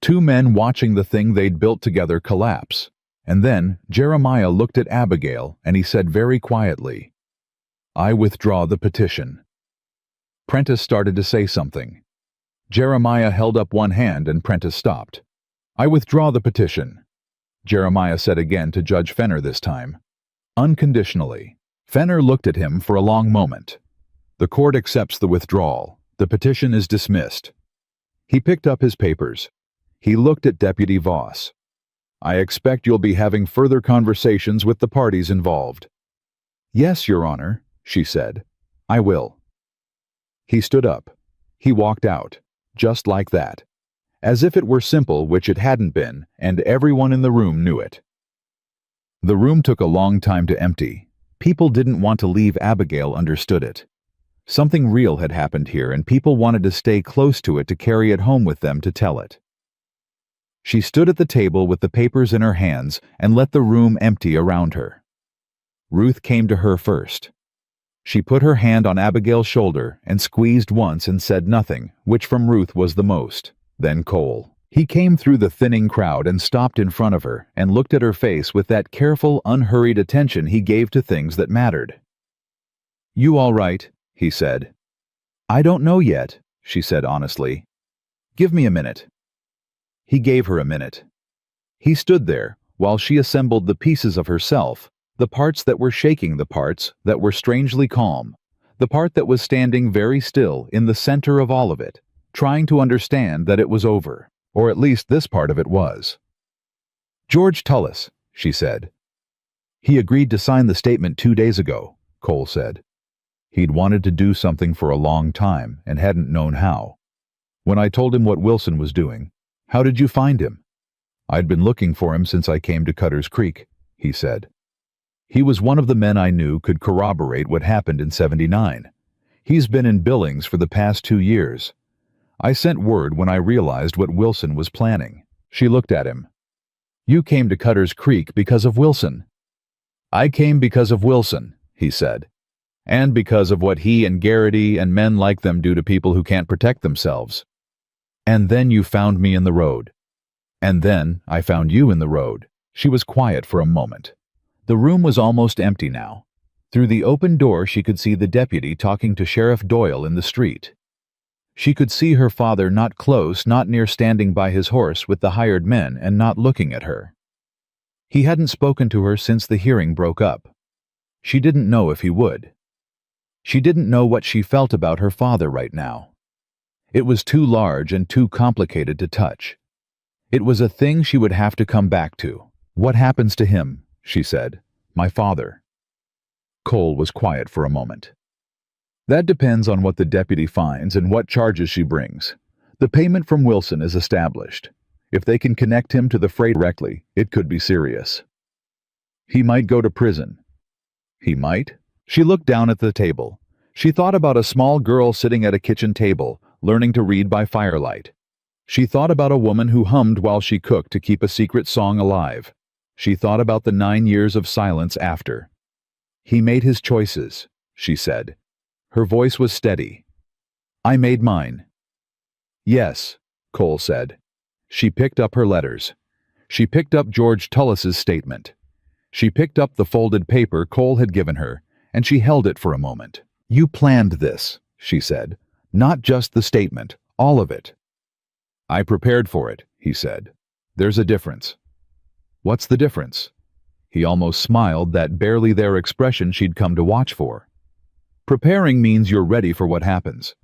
2 men watching the thing they'd built together collapse. And then Jeremiah looked at Abigail, and he said very quietly, "I withdraw the petition." Prentice started to say something. Jeremiah held up one hand and Prentice stopped. "I withdraw the petition," Jeremiah said again to Judge Fenner this time. Unconditionally. Fenner looked at him for a long moment. "The court accepts the withdrawal. The petition is dismissed." He picked up his papers. He looked at Deputy Voss. "I expect you'll be having further conversations with the parties involved." "Yes, Your Honor," she said. "I will." He stood up. He walked out, just like that, as if it were simple, which it hadn't been, and everyone in the room knew it. The room took a long time to empty. People didn't want to leave. Abigail understood it. Something real had happened here, and people wanted to stay close to it to carry it home with them to tell it. She stood at the table with the papers in her hands and let the room empty around her. Ruth came to her first. She put her hand on Abigail's shoulder and squeezed once and said nothing, which from Ruth was the most. Then Cole. He came through the thinning crowd and stopped in front of her and looked at her face with that careful, unhurried attention he gave to things that mattered. "You all right?" he said. "I don't know yet," she said honestly. "Give me a minute." He gave her a minute. He stood there while she assembled the pieces of herself, the parts that were shaking, the parts that were strangely calm, the part that was standing very still in the center of all of it, trying to understand that it was over, or at least this part of it was. "George Tullis," she said. "He agreed to sign the statement 2 days ago," Cole said. "He'd wanted to do something for a long time and hadn't known how. When I told him what Wilson was doing, 'How did you find him?' I'd been looking for him since I came to Cutter's Creek," he said. "He was one of the men I knew could corroborate what happened in '79. He's been in Billings for the past 2 years. I sent word when I realized what Wilson was planning." She looked at him. "You came to Cutter's Creek because of Wilson." "I came because of Wilson," he said, "and because of what he and Garrity and men like them do to people who can't protect themselves. And then you found me in the road. And then I found you in the road." She was quiet for a moment. The room was almost empty now. Through the open door she could see the deputy talking to Sheriff Doyle in the street. She could see her father not close, not near, standing by his horse with the hired men and not looking at her. He hadn't spoken to her since the hearing broke up. She didn't know if he would. She didn't know what she felt about her father right now. It was too large and too complicated to touch. It was a thing she would have to come back to. "What happens to him?" she said. "My father." Cole was quiet for a moment. "That depends on what the deputy finds and what charges she brings. The payment from Wilson is established. If they can connect him to the freight directly, it could be serious. He might go to prison." "He might?" She looked down at the table. She thought about a small girl sitting at a kitchen table, learning to read by firelight. She thought about a woman who hummed while she cooked to keep a secret song alive. She thought about the 9 years of silence after. "He made his choices," she said. Her voice was steady. "I made mine." "Yes," Cole said. She picked up her letters. She picked up George Tullis's statement. She picked up the folded paper Cole had given her, and she held it for a moment. "You planned this," she said. "Not just the statement, all of it." "I prepared for it," he said. "There's a difference." "What's the difference?" He almost smiled, that barely there expression she'd come to watch for. "Preparing means you're ready for what happens.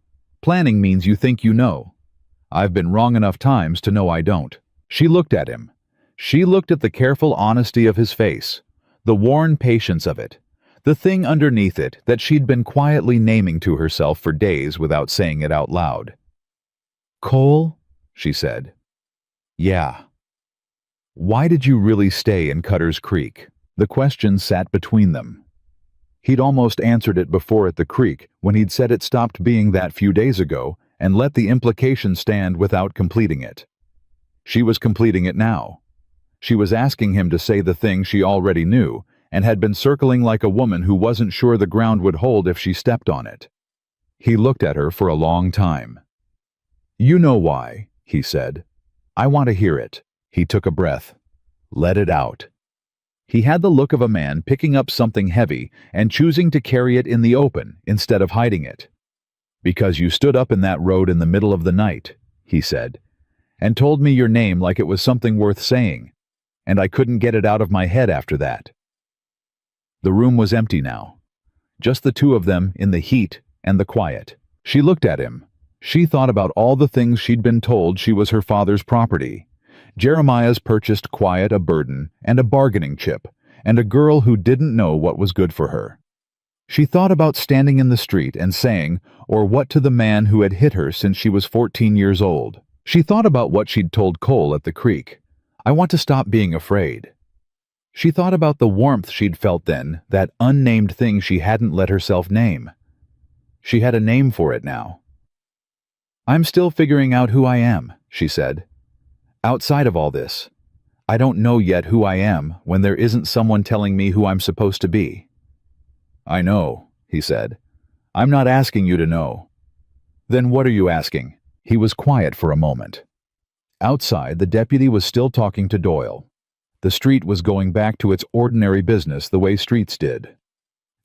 Planning means you think you know. I've been wrong enough times to know I don't." She looked at him. She looked at the careful honesty of his face, the worn patience of it, the thing underneath it that she'd been quietly naming to herself for days without saying it out loud. "Cole?" she said. "Yeah." "Why did you really stay in Cutter's Creek?" The question sat between them. He'd almost answered it before at the creek, when he'd said it stopped being that few days ago, and let the implication stand without completing it. She was completing it now. She was asking him to say the thing she already knew, and had been circling like a woman who wasn't sure the ground would hold if she stepped on it. He looked at her for a long time. "You know why," he said. "I want to hear it." He took a breath. "Let it out." He had the look of a man picking up something heavy and choosing to carry it in the open instead of hiding it. "Because you stood up in that road in the middle of the night," he said, "and told me your name like it was something worth saying, and I couldn't get it out of my head after that." The room was empty now. Just the two of them in the heat and the quiet. She looked at him. She thought about all the things she'd been told she was her father's property. Jeremiah's purchased quiet, a burden, and a bargaining chip, and a girl who didn't know what was good for her. She thought about standing in the street and saying, or what to the man who had hit her since she was 14 years old. She thought about what she'd told Cole at the creek. "I want to stop being afraid." She thought about the warmth she'd felt then, that unnamed thing she hadn't let herself name. She had a name for it now. "I'm still figuring out who I am," she said. "Outside of all this. I don't know yet who I am when there isn't someone telling me who I'm supposed to be." "I know," he said. "I'm not asking you to know." "Then what are you asking?" He was quiet for a moment. Outside, the deputy was still talking to Doyle. The street was going back to its ordinary business the way streets did.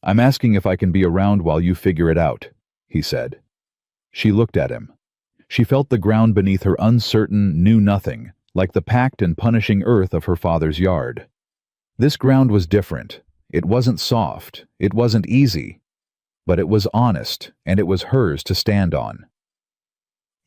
"I'm asking if I can be around while you figure it out," he said. She looked at him. She felt the ground beneath her uncertain, knew nothing, like the packed and punishing earth of her father's yard. This ground was different. It wasn't soft, it wasn't easy, but it was honest, and it was hers to stand on.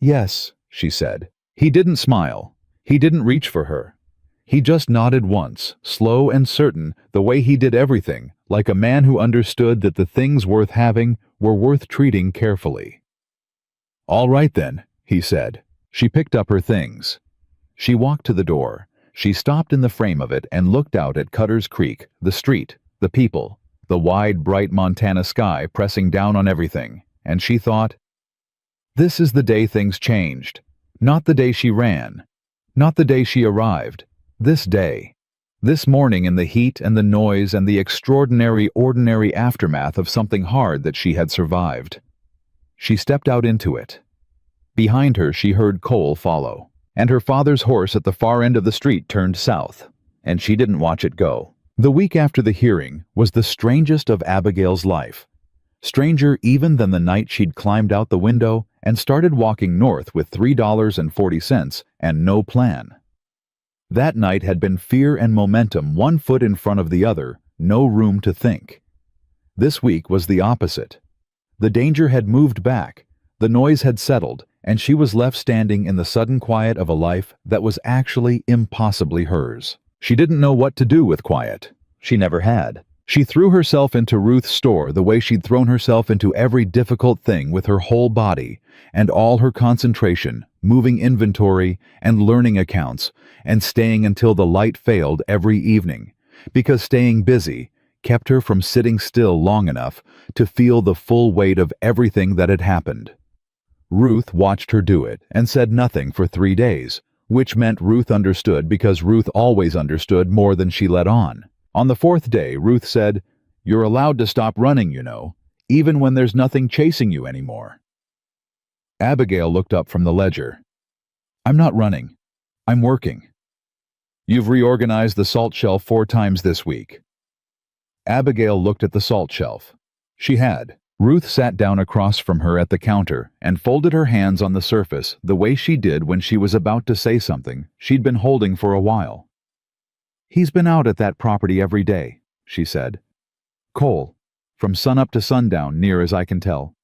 "Yes," she said. He didn't smile. He didn't reach for her. He just nodded once, slow and certain, the way he did everything, like a man who understood that the things worth having were worth treating carefully. "All right then," he said. She picked up her things. She walked to the door. She stopped in the frame of it and looked out at Cutter's Creek, the street, the people, the wide, bright Montana sky pressing down on everything, and she thought, this is the day things changed. Not the day she ran. Not the day she arrived. This day. This morning in the heat and the noise and the extraordinary, ordinary aftermath of something hard that she had survived. She stepped out into it. Behind her she heard Cole follow, and her father's horse at the far end of the street turned south, and she didn't watch it go. The week after the hearing was the strangest of Abigail's life. Stranger even than the night she'd climbed out the window and started walking north with $3.40 and no plan. That night had been fear and momentum, one foot in front of the other, no room to think. This week was the opposite. The danger had moved back, the noise had settled, and she was left standing in the sudden quiet of a life that was actually impossibly hers. She didn't know what to do with quiet. She never had. She threw herself into Ruth's store the way she'd thrown herself into every difficult thing with her whole body and all her concentration, moving inventory and learning accounts, and staying until the light failed every evening, because staying busy kept her from sitting still long enough to feel the full weight of everything that had happened. Ruth watched her do it and said nothing for 3 days, which meant Ruth understood because Ruth always understood more than she let on. On the 4th day, Ruth said, "You're allowed to stop running, you know, even when there's nothing chasing you anymore." Abigail looked up from the ledger. "I'm not running. I'm working." "You've reorganized the salt shelf 4 times this week." Abigail looked at the salt shelf. She had. Ruth sat down across from her at the counter and folded her hands on the surface the way she did when she was about to say something she'd been holding for a while. "He's been out at that property every day," she said. "Cole, from sunup to sundown, near as I can tell.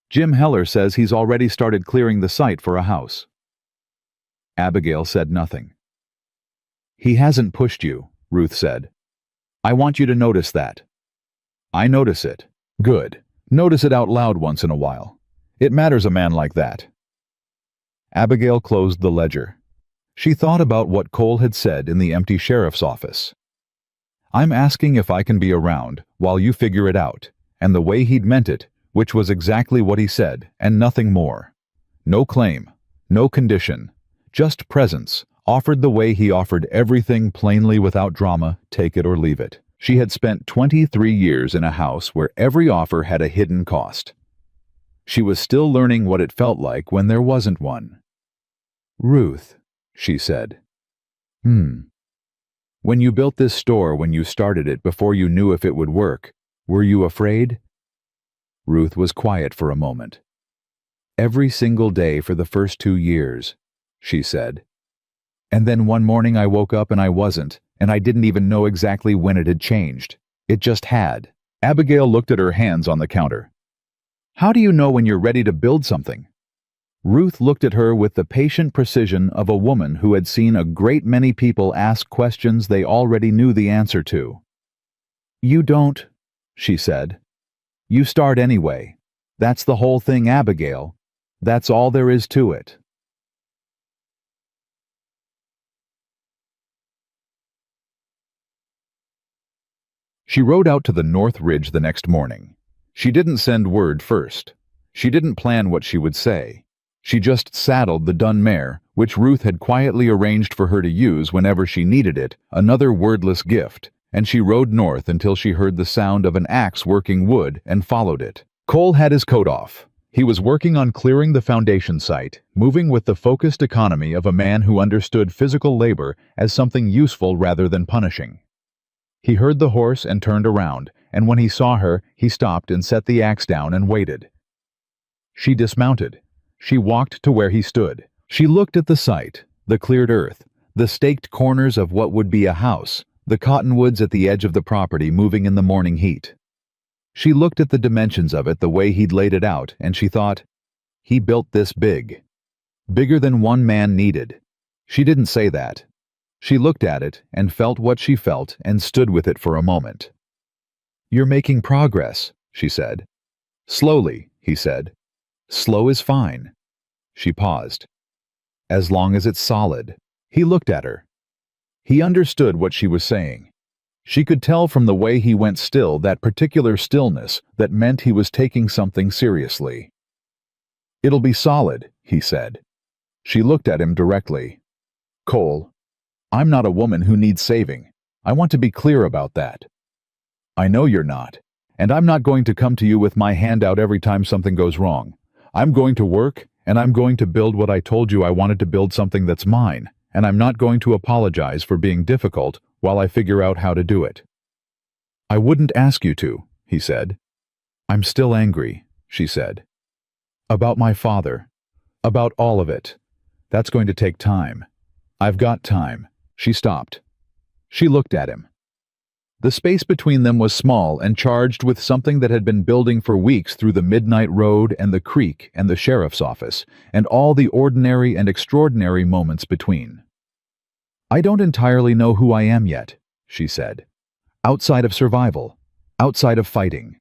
Jim Heller says he's already started clearing the site for a house." Abigail said nothing. "He hasn't pushed you," Ruth said. "I want you to notice that." "I notice it." "Good. Notice it out loud once in a while. It matters a man like that." Abigail closed the ledger. She thought about what Cole had said in the empty sheriff's office. "I'm asking if I can be around while you figure it out," and the way he'd meant it, which was exactly what he said and nothing more. No claim, no condition, just presence, offered the way he offered everything plainly without drama, take it or leave it. She had spent 23 years in a house where every offer had a hidden cost. She was still learning what it felt like when there wasn't one. "Ruth," she said. When you built this store, when you started it before you knew if it would work, were you afraid?" Ruth was quiet for a moment. "Every single day for the first 2 years," she said. "And then one morning I woke up and I wasn't, and I didn't even know exactly when it had changed. It just had." Abigail looked at her hands on the counter. "How do you know when you're ready to build something?" Ruth looked at her with the patient precision of a woman who had seen a great many people ask questions they already knew the answer to. "You don't," she said. "You start anyway. That's the whole thing, Abigail. That's all there is to it." She rode out to the North Ridge the next morning. She didn't send word first. She didn't plan what she would say. She just saddled the dun mare, which Ruth had quietly arranged for her to use whenever she needed it, another wordless gift, and she rode north until she heard the sound of an axe working wood and followed it. Cole had his coat off. He was working on clearing the foundation site, moving with the focused economy of a man who understood physical labor as something useful rather than punishing. He heard the horse and turned around, and when he saw her, he stopped and set the axe down and waited. She dismounted. She walked to where he stood. She looked at the site, the cleared earth, the staked corners of what would be a house, the cottonwoods at the edge of the property moving in the morning heat. She looked at the dimensions of it the way he'd laid it out, and she thought, he built this big. Bigger than one man needed. She didn't say that. She looked at it and felt what she felt and stood with it for a moment. "You're making progress," she said. "Slowly," he said. "Slow is fine." She paused. "As long as it's solid." He looked at her. He understood what she was saying. She could tell from the way he went still, that particular stillness that meant he was taking something seriously. "It'll be solid," he said. She looked at him directly. "Cole, I'm not a woman who needs saving. I want to be clear about that. I know you're not, and I'm not going to come to you with my hand out every time something goes wrong. I'm going to work, and I'm going to build what I told you I wanted to build, something that's mine, and I'm not going to apologize for being difficult while I figure out how to do it." "I wouldn't ask you to," he said. "I'm still angry," she said. "About my father. About all of it. That's going to take time. I've got time." She stopped. She looked at him. The space between them was small and charged with something that had been building for weeks through the midnight road and the creek and the sheriff's office, and all the ordinary and extraordinary moments between. "I don't entirely know who I am yet," she said. "Outside of survival, outside of fighting.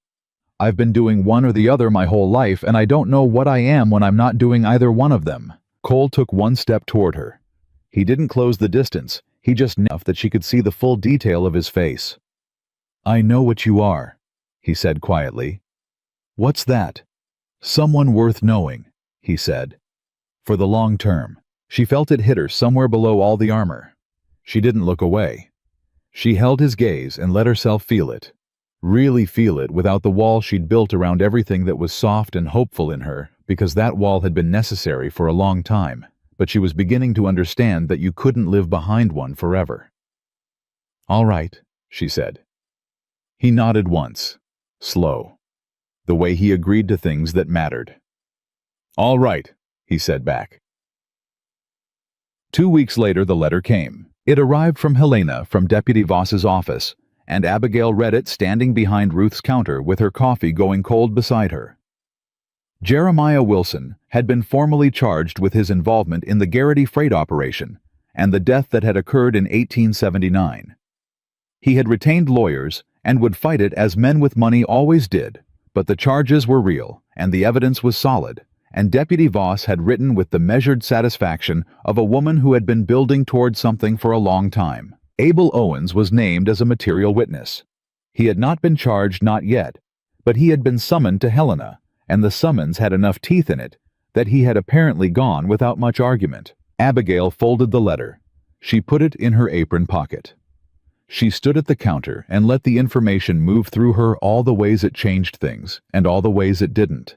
I've been doing one or the other my whole life, and I don't know what I am when I'm not doing either one of them." Cole took one step toward her. He didn't close the distance, he just enough that she could see the full detail of his face. "I know what you are," he said quietly. "What's that?" "Someone worth knowing," he said. For the long term. She felt it hit her somewhere below all the armor. She didn't look away. She held his gaze and let herself feel it. Really feel it without the wall she'd built around everything that was soft and hopeful in her, because that wall had been necessary for a long time, but she was beginning to understand that you couldn't live behind one forever. "All right," she said. He nodded once. Slow. The way he agreed to things that mattered. "All right," he said back. 2 weeks later the letter came. It arrived from Helena from Deputy Voss's office, and Abigail read it standing behind Ruth's counter with her coffee going cold beside her. Jeremiah Wilson had been formally charged with his involvement in the Garrity freight operation and the death that had occurred in 1879. He had retained lawyers and would fight it as men with money always did, but the charges were real and the evidence was solid, and Deputy Voss had written with the measured satisfaction of a woman who had been building toward something for a long time. Abel Owens was named as a material witness. He had not been charged, not yet, but he had been summoned to Helena, and the summons had enough teeth in it that he had apparently gone without much argument. Abigail folded the letter. She put it in her apron pocket. She stood at the counter and let the information move through her, all the ways it changed things and all the ways it didn't.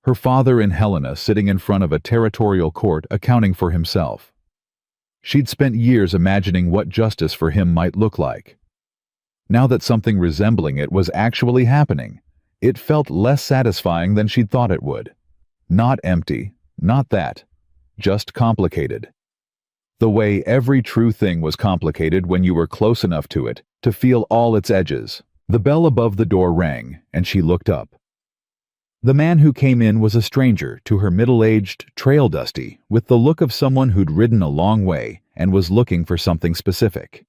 Her father in Helena sitting in front of a territorial court accounting for himself. She'd spent years imagining what justice for him might look like. Now that something resembling it was actually happening, it felt less satisfying than she'd thought it would. Not empty, not that, just complicated. The way every true thing was complicated when you were close enough to it to feel all its edges. The bell above the door rang, and she looked up. The man who came in was a stranger to her, middle-aged, trail dusty, with the look of someone who'd ridden a long way and was looking for something specific.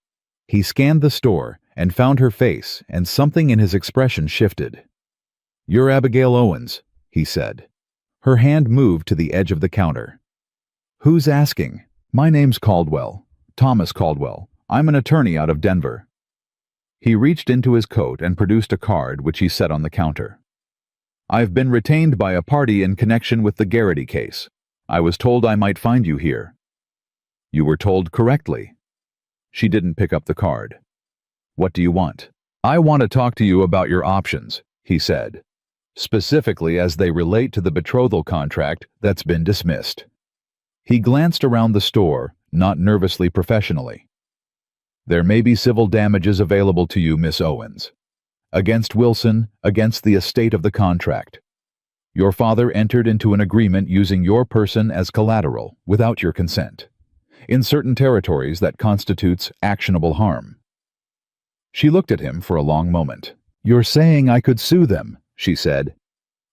He scanned the store and found her face, and something in his expression shifted. "You're Abigail Owens," he said. Her hand moved to the edge of the counter. "Who's asking?" "My name's Caldwell, Thomas Caldwell. I'm an attorney out of Denver." He reached into his coat and produced a card which he set on the counter. "I've been retained by a party in connection with the Garrity case. I was told I might find you here." "You were told correctly." She didn't pick up the card. "What do you want?" "I want to talk to you about your options," he said, "specifically as they relate to the betrothal contract that's been dismissed." He glanced around the store, not nervously professionally. "There may be civil damages available to you, Miss Owens. Against Wilson, against the estate of the contract. Your father entered into an agreement using your person as collateral, without your consent. In certain territories that constitutes actionable harm." She looked at him for a long moment. "You're saying I could sue them," she said.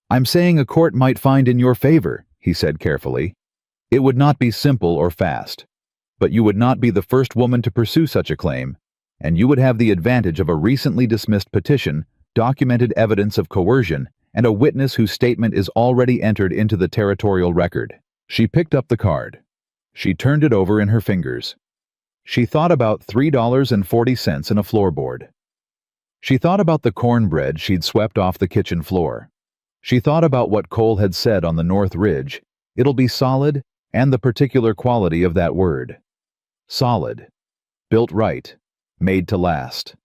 "I'm saying a court might find in your favor," he said carefully. "It would not be simple or fast, but you would not be the first woman to pursue such a claim, and you would have the advantage of a recently dismissed petition, documented evidence of coercion, and a witness whose statement is already entered into the territorial record." She picked up the card. She turned it over in her fingers. She thought about $3.40 in a floorboard. She thought about the cornbread she'd swept off the kitchen floor. She thought about what Cole had said on the North Ridge. It'll be solid, and the particular quality of that word. Solid. Built right. Made to last.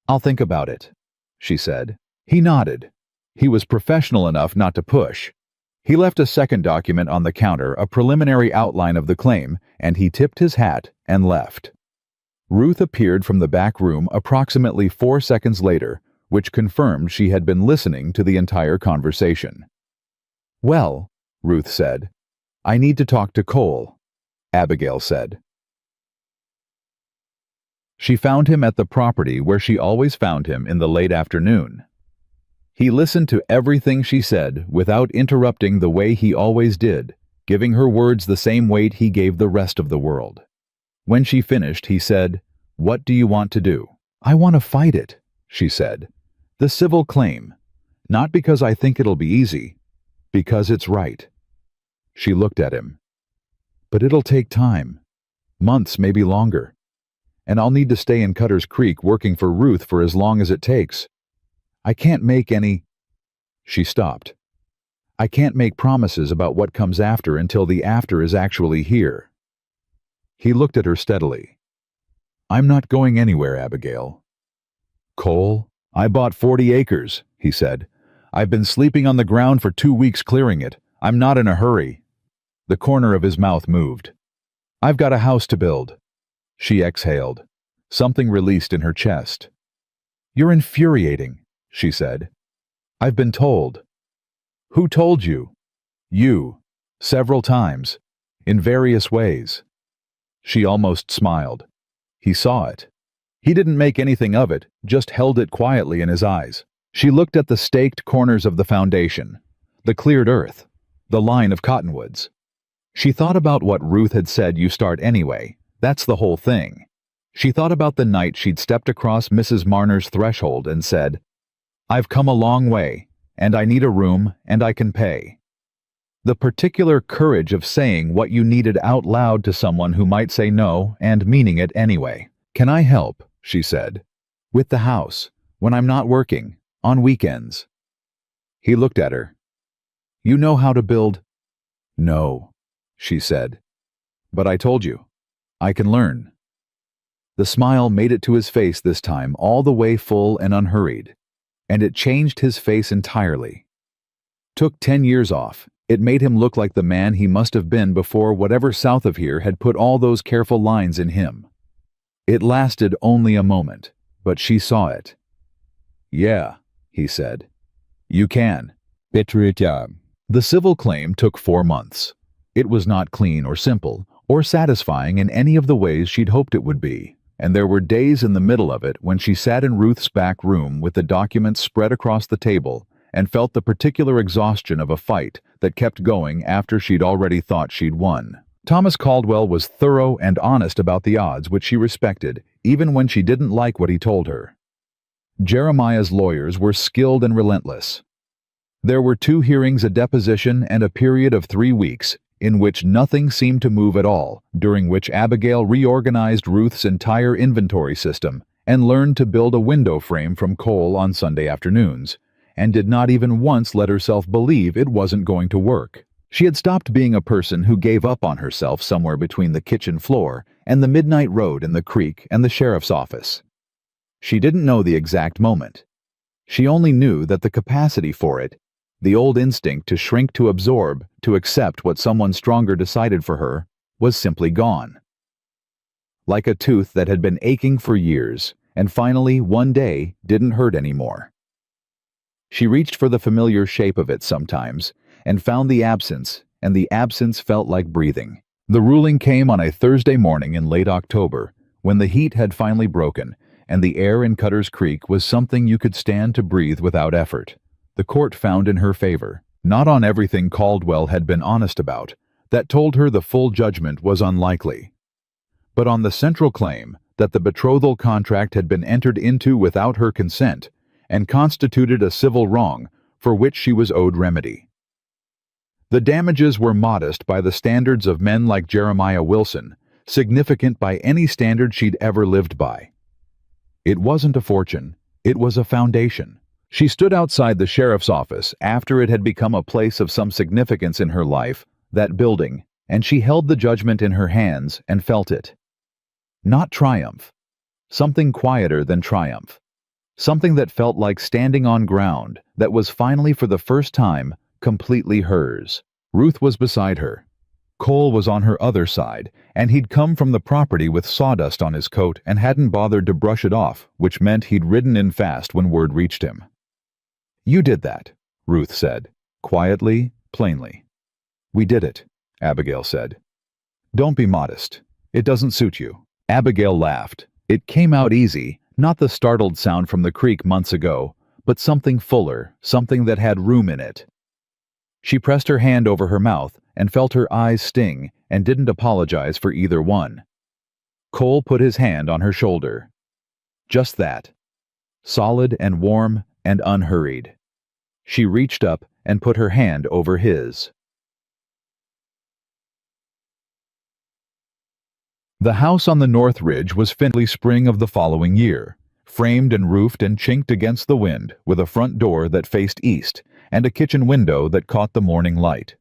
"I'll think about it," she said. He nodded. He was professional enough not to push. He left a second document on the counter, a preliminary outline of the claim, and he tipped his hat and left. Ruth appeared from the back room approximately 4 seconds later, which confirmed she had been listening to the entire conversation. "Well," Ruth said, "I need to talk to Cole," Abigail said. She found him at the property where she always found him in the late afternoon. He listened to everything she said without interrupting the way he always did, giving her words the same weight he gave the rest of the world. When she finished, he said, "What do you want to do?" "I want to fight it," she said. "The civil claim. Not because I think it'll be easy. Because it's right." She looked at him. "But it'll take time. Months, maybe longer. And I'll need to stay in Cutter's Creek working for Ruth for as long as it takes. I can't make any—" She stopped. "I can't make promises about what comes after until the after is actually here." He looked at her steadily. "I'm not going anywhere, Abigail." "Coal? I bought 40 acres, he said. "I've been sleeping on the ground for 2 weeks clearing it. I'm not in a hurry." The corner of his mouth moved. "I've got a house to build." She exhaled. Something released in her chest. "You're infuriating," she said. "I've been told." "Who told you?" "You. Several times. In various ways." She almost smiled. He saw it. He didn't make anything of it, just held it quietly in his eyes. She looked at the staked corners of the foundation, the cleared earth, the line of cottonwoods. She thought about what Ruth had said, "You start anyway. That's the whole thing." She thought about the night she'd stepped across Mrs. Marner's threshold and said, "I've come a long way, and I need a room, and I can pay." The particular courage of saying what you needed out loud to someone who might say no and meaning it anyway. "Can I help?" she said. "With the house, when I'm not working, on weekends." He looked at her. "You know how to build?" "No," she said. "But I told you. I can learn." The smile made it to his face this time, all the way full and unhurried. And it changed his face entirely. Took 10 years off. It made him look like the man he must have been before whatever south of here had put all those careful lines in him. It lasted only a moment, but she saw it. "Yeah," he said. "You can." The civil claim took 4 months. It was not clean or simple, or satisfying in any of the ways she'd hoped it would be, and there were days in the middle of it when she sat in Ruth's back room with the documents spread across the table and felt the particular exhaustion of a fight that kept going after she'd already thought she'd won. Thomas Caldwell was thorough and honest about the odds, which she respected, even when she didn't like what he told her. Jeremiah's lawyers were skilled and relentless. There were 2 hearings, a deposition, and a period of 3 weeks in which nothing seemed to move at all, during which Abigail reorganized Ruth's entire inventory system and learned to build a window frame from coal on Sunday afternoons, and did not even once let herself believe it wasn't going to work. She had stopped being a person who gave up on herself somewhere between the kitchen floor and the midnight road in the creek and the sheriff's office. She didn't know the exact moment. She only knew that the capacity for it, the old instinct to shrink, to absorb, to accept what someone stronger decided for her, was simply gone. Like a tooth that had been aching for years, and finally, one day, didn't hurt anymore. She reached for the familiar shape of it sometimes, and found the absence, and the absence felt like breathing. The ruling came on a Thursday morning in late October, when the heat had finally broken, and the air in Cutter's Creek was something you could stand to breathe without effort. The court found in her favor, not on everything Caldwell had been honest about, that told her the full judgment was unlikely, but on the central claim that the betrothal contract had been entered into without her consent and constituted a civil wrong for which she was owed remedy. The damages were modest by the standards of men like Jeremiah Wilson, significant by any standard she'd ever lived by. It wasn't a fortune, it was a foundation. She stood outside the sheriff's office after it had become a place of some significance in her life, that building, and she held the judgment in her hands and felt it. Not triumph. Something quieter than triumph. Something that felt like standing on ground that was finally, for the first time, completely hers. Ruth was beside her. Cole was on her other side, and he'd come from the property with sawdust on his coat and hadn't bothered to brush it off, which meant he'd ridden in fast when word reached him. "You did that," Ruth said, quietly, plainly. "We did it," Abigail said. "Don't be modest. It doesn't suit you." Abigail laughed, It came out easy, not the startled sound from the creek months ago, but something fuller, something that had room in it. She pressed her hand over her mouth and felt her eyes sting and didn't apologize for either one. Cole put his hand on her shoulder. Just that. Solid and warm and unhurried. She reached up and put her hand over his. The house on the North Ridge was finished spring of the following year, framed and roofed and chinked against the wind, with a front door that faced east and a kitchen window that caught the morning light.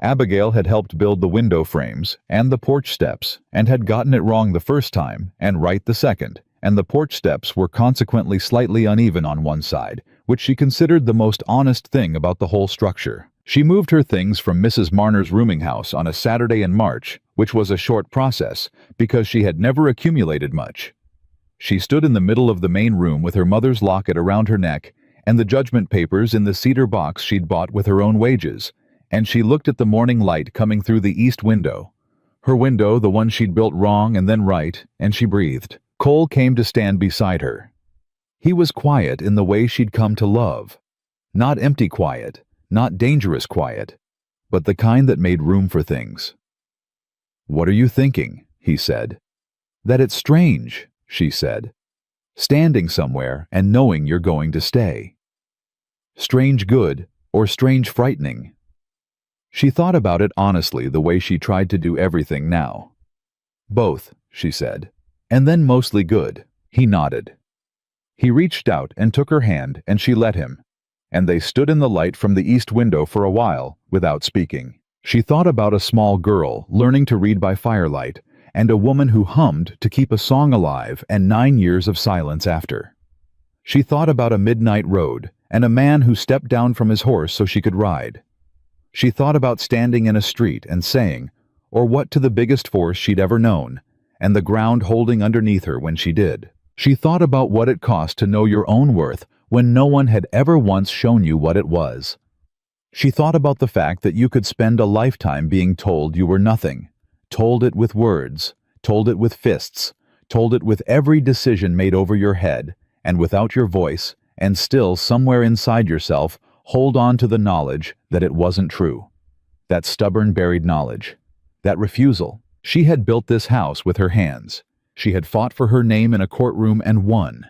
Abigail had helped build the window frames and the porch steps, and had gotten it wrong the first time and right the second, and the porch steps were consequently slightly uneven on one side, which she considered the most honest thing about the whole structure. She moved her things from Mrs. Marner's rooming house on a Saturday in March, which was a short process, because she had never accumulated much. She stood in the middle of the main room with her mother's locket around her neck and the judgment papers in the cedar box she'd bought with her own wages, and she looked at the morning light coming through the east window. Her window, the one she'd built wrong and then right, and she breathed. Cole came to stand beside her. He was quiet in the way she'd come to love. Not empty quiet, not dangerous quiet, but the kind that made room for things. "What are you thinking?" he said. "That it's strange," she said. "Standing somewhere and knowing you're going to stay. Strange good or strange frightening." She thought about it honestly, the way she tried to do everything now. "Both," she said. "And then mostly good." He nodded. He reached out and took her hand, and she let him, and they stood in the light from the east window for a while without speaking. She thought about a small girl learning to read by firelight, and a woman who hummed to keep a song alive, and 9 years of silence after. She thought about a midnight road, and a man who stepped down from his horse so she could ride. She thought about standing in a street and saying, or what to the biggest force she'd ever known, and the ground holding underneath her when she did. She thought about what it cost to know your own worth when no one had ever once shown you what it was. She thought about the fact that you could spend a lifetime being told you were nothing, told it with words, told it with fists, told it with every decision made over your head and without your voice, and still somewhere inside yourself hold on to the knowledge that it wasn't true. That stubborn buried knowledge. That refusal. She had built this house with her hands. She had fought for her name in a courtroom and won.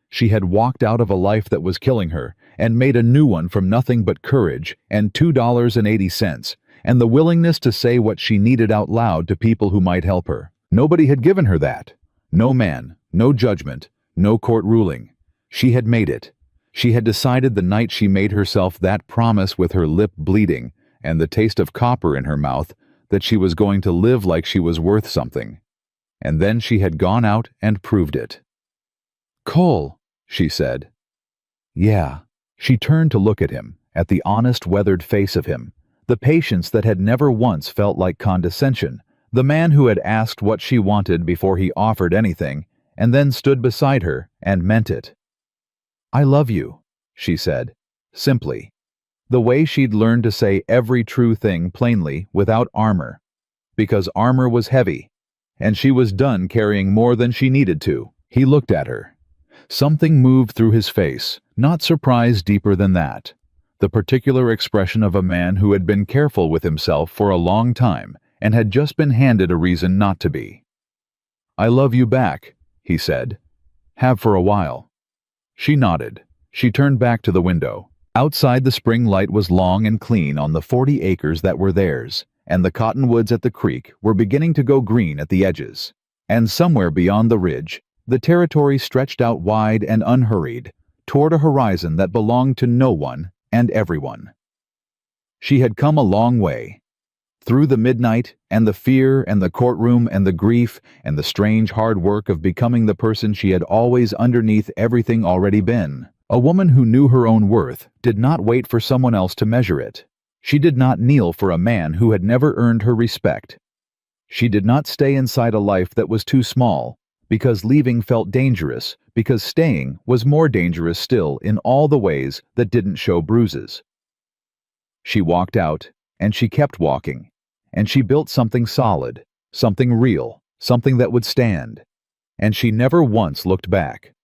She had walked out of a life that was killing her and made a new one from nothing but courage and $2.80 and the willingness to say what she needed out loud to people who might help her. Nobody had given her that. No man, no judgment, no court ruling. She had made it. She had decided the night she made herself that promise with her lip bleeding and the taste of copper in her mouth that she was going to live like she was worth something. And then she had gone out and proved it. "Cole," she said. "Yeah." She turned to look at him, at the honest, weathered face of him, the patience that had never once felt like condescension, the man who had asked what she wanted before he offered anything, and then stood beside her and meant it. "I love you," she said, simply, the way she'd learned to say every true thing plainly without armor, because armor was heavy, and she was done carrying more than she needed to. He looked at her. Something moved through his face, not surprise deeper than that. The particular expression of a man who had been careful with himself for a long time and had just been handed a reason not to be. "I love you back," he said. "Have for a while." She nodded. She turned back to the window. Outside, the spring light was long and clean on the 40 acres that were theirs, and the cottonwoods at the creek were beginning to go green at the edges. And somewhere beyond the ridge, the territory stretched out wide and unhurried, toward a horizon that belonged to no one and everyone. She had come a long way. Through the midnight, and the fear, and the courtroom, and the grief, and the strange hard work of becoming the person she had always underneath everything already been. A woman who knew her own worth did not wait for someone else to measure it. She did not kneel for a man who had never earned her respect. She did not stay inside a life that was too small, because leaving felt dangerous, because staying was more dangerous still in all the ways that didn't show bruises. She walked out, and she kept walking, and she built something solid, something real, something that would stand. and she never once looked back.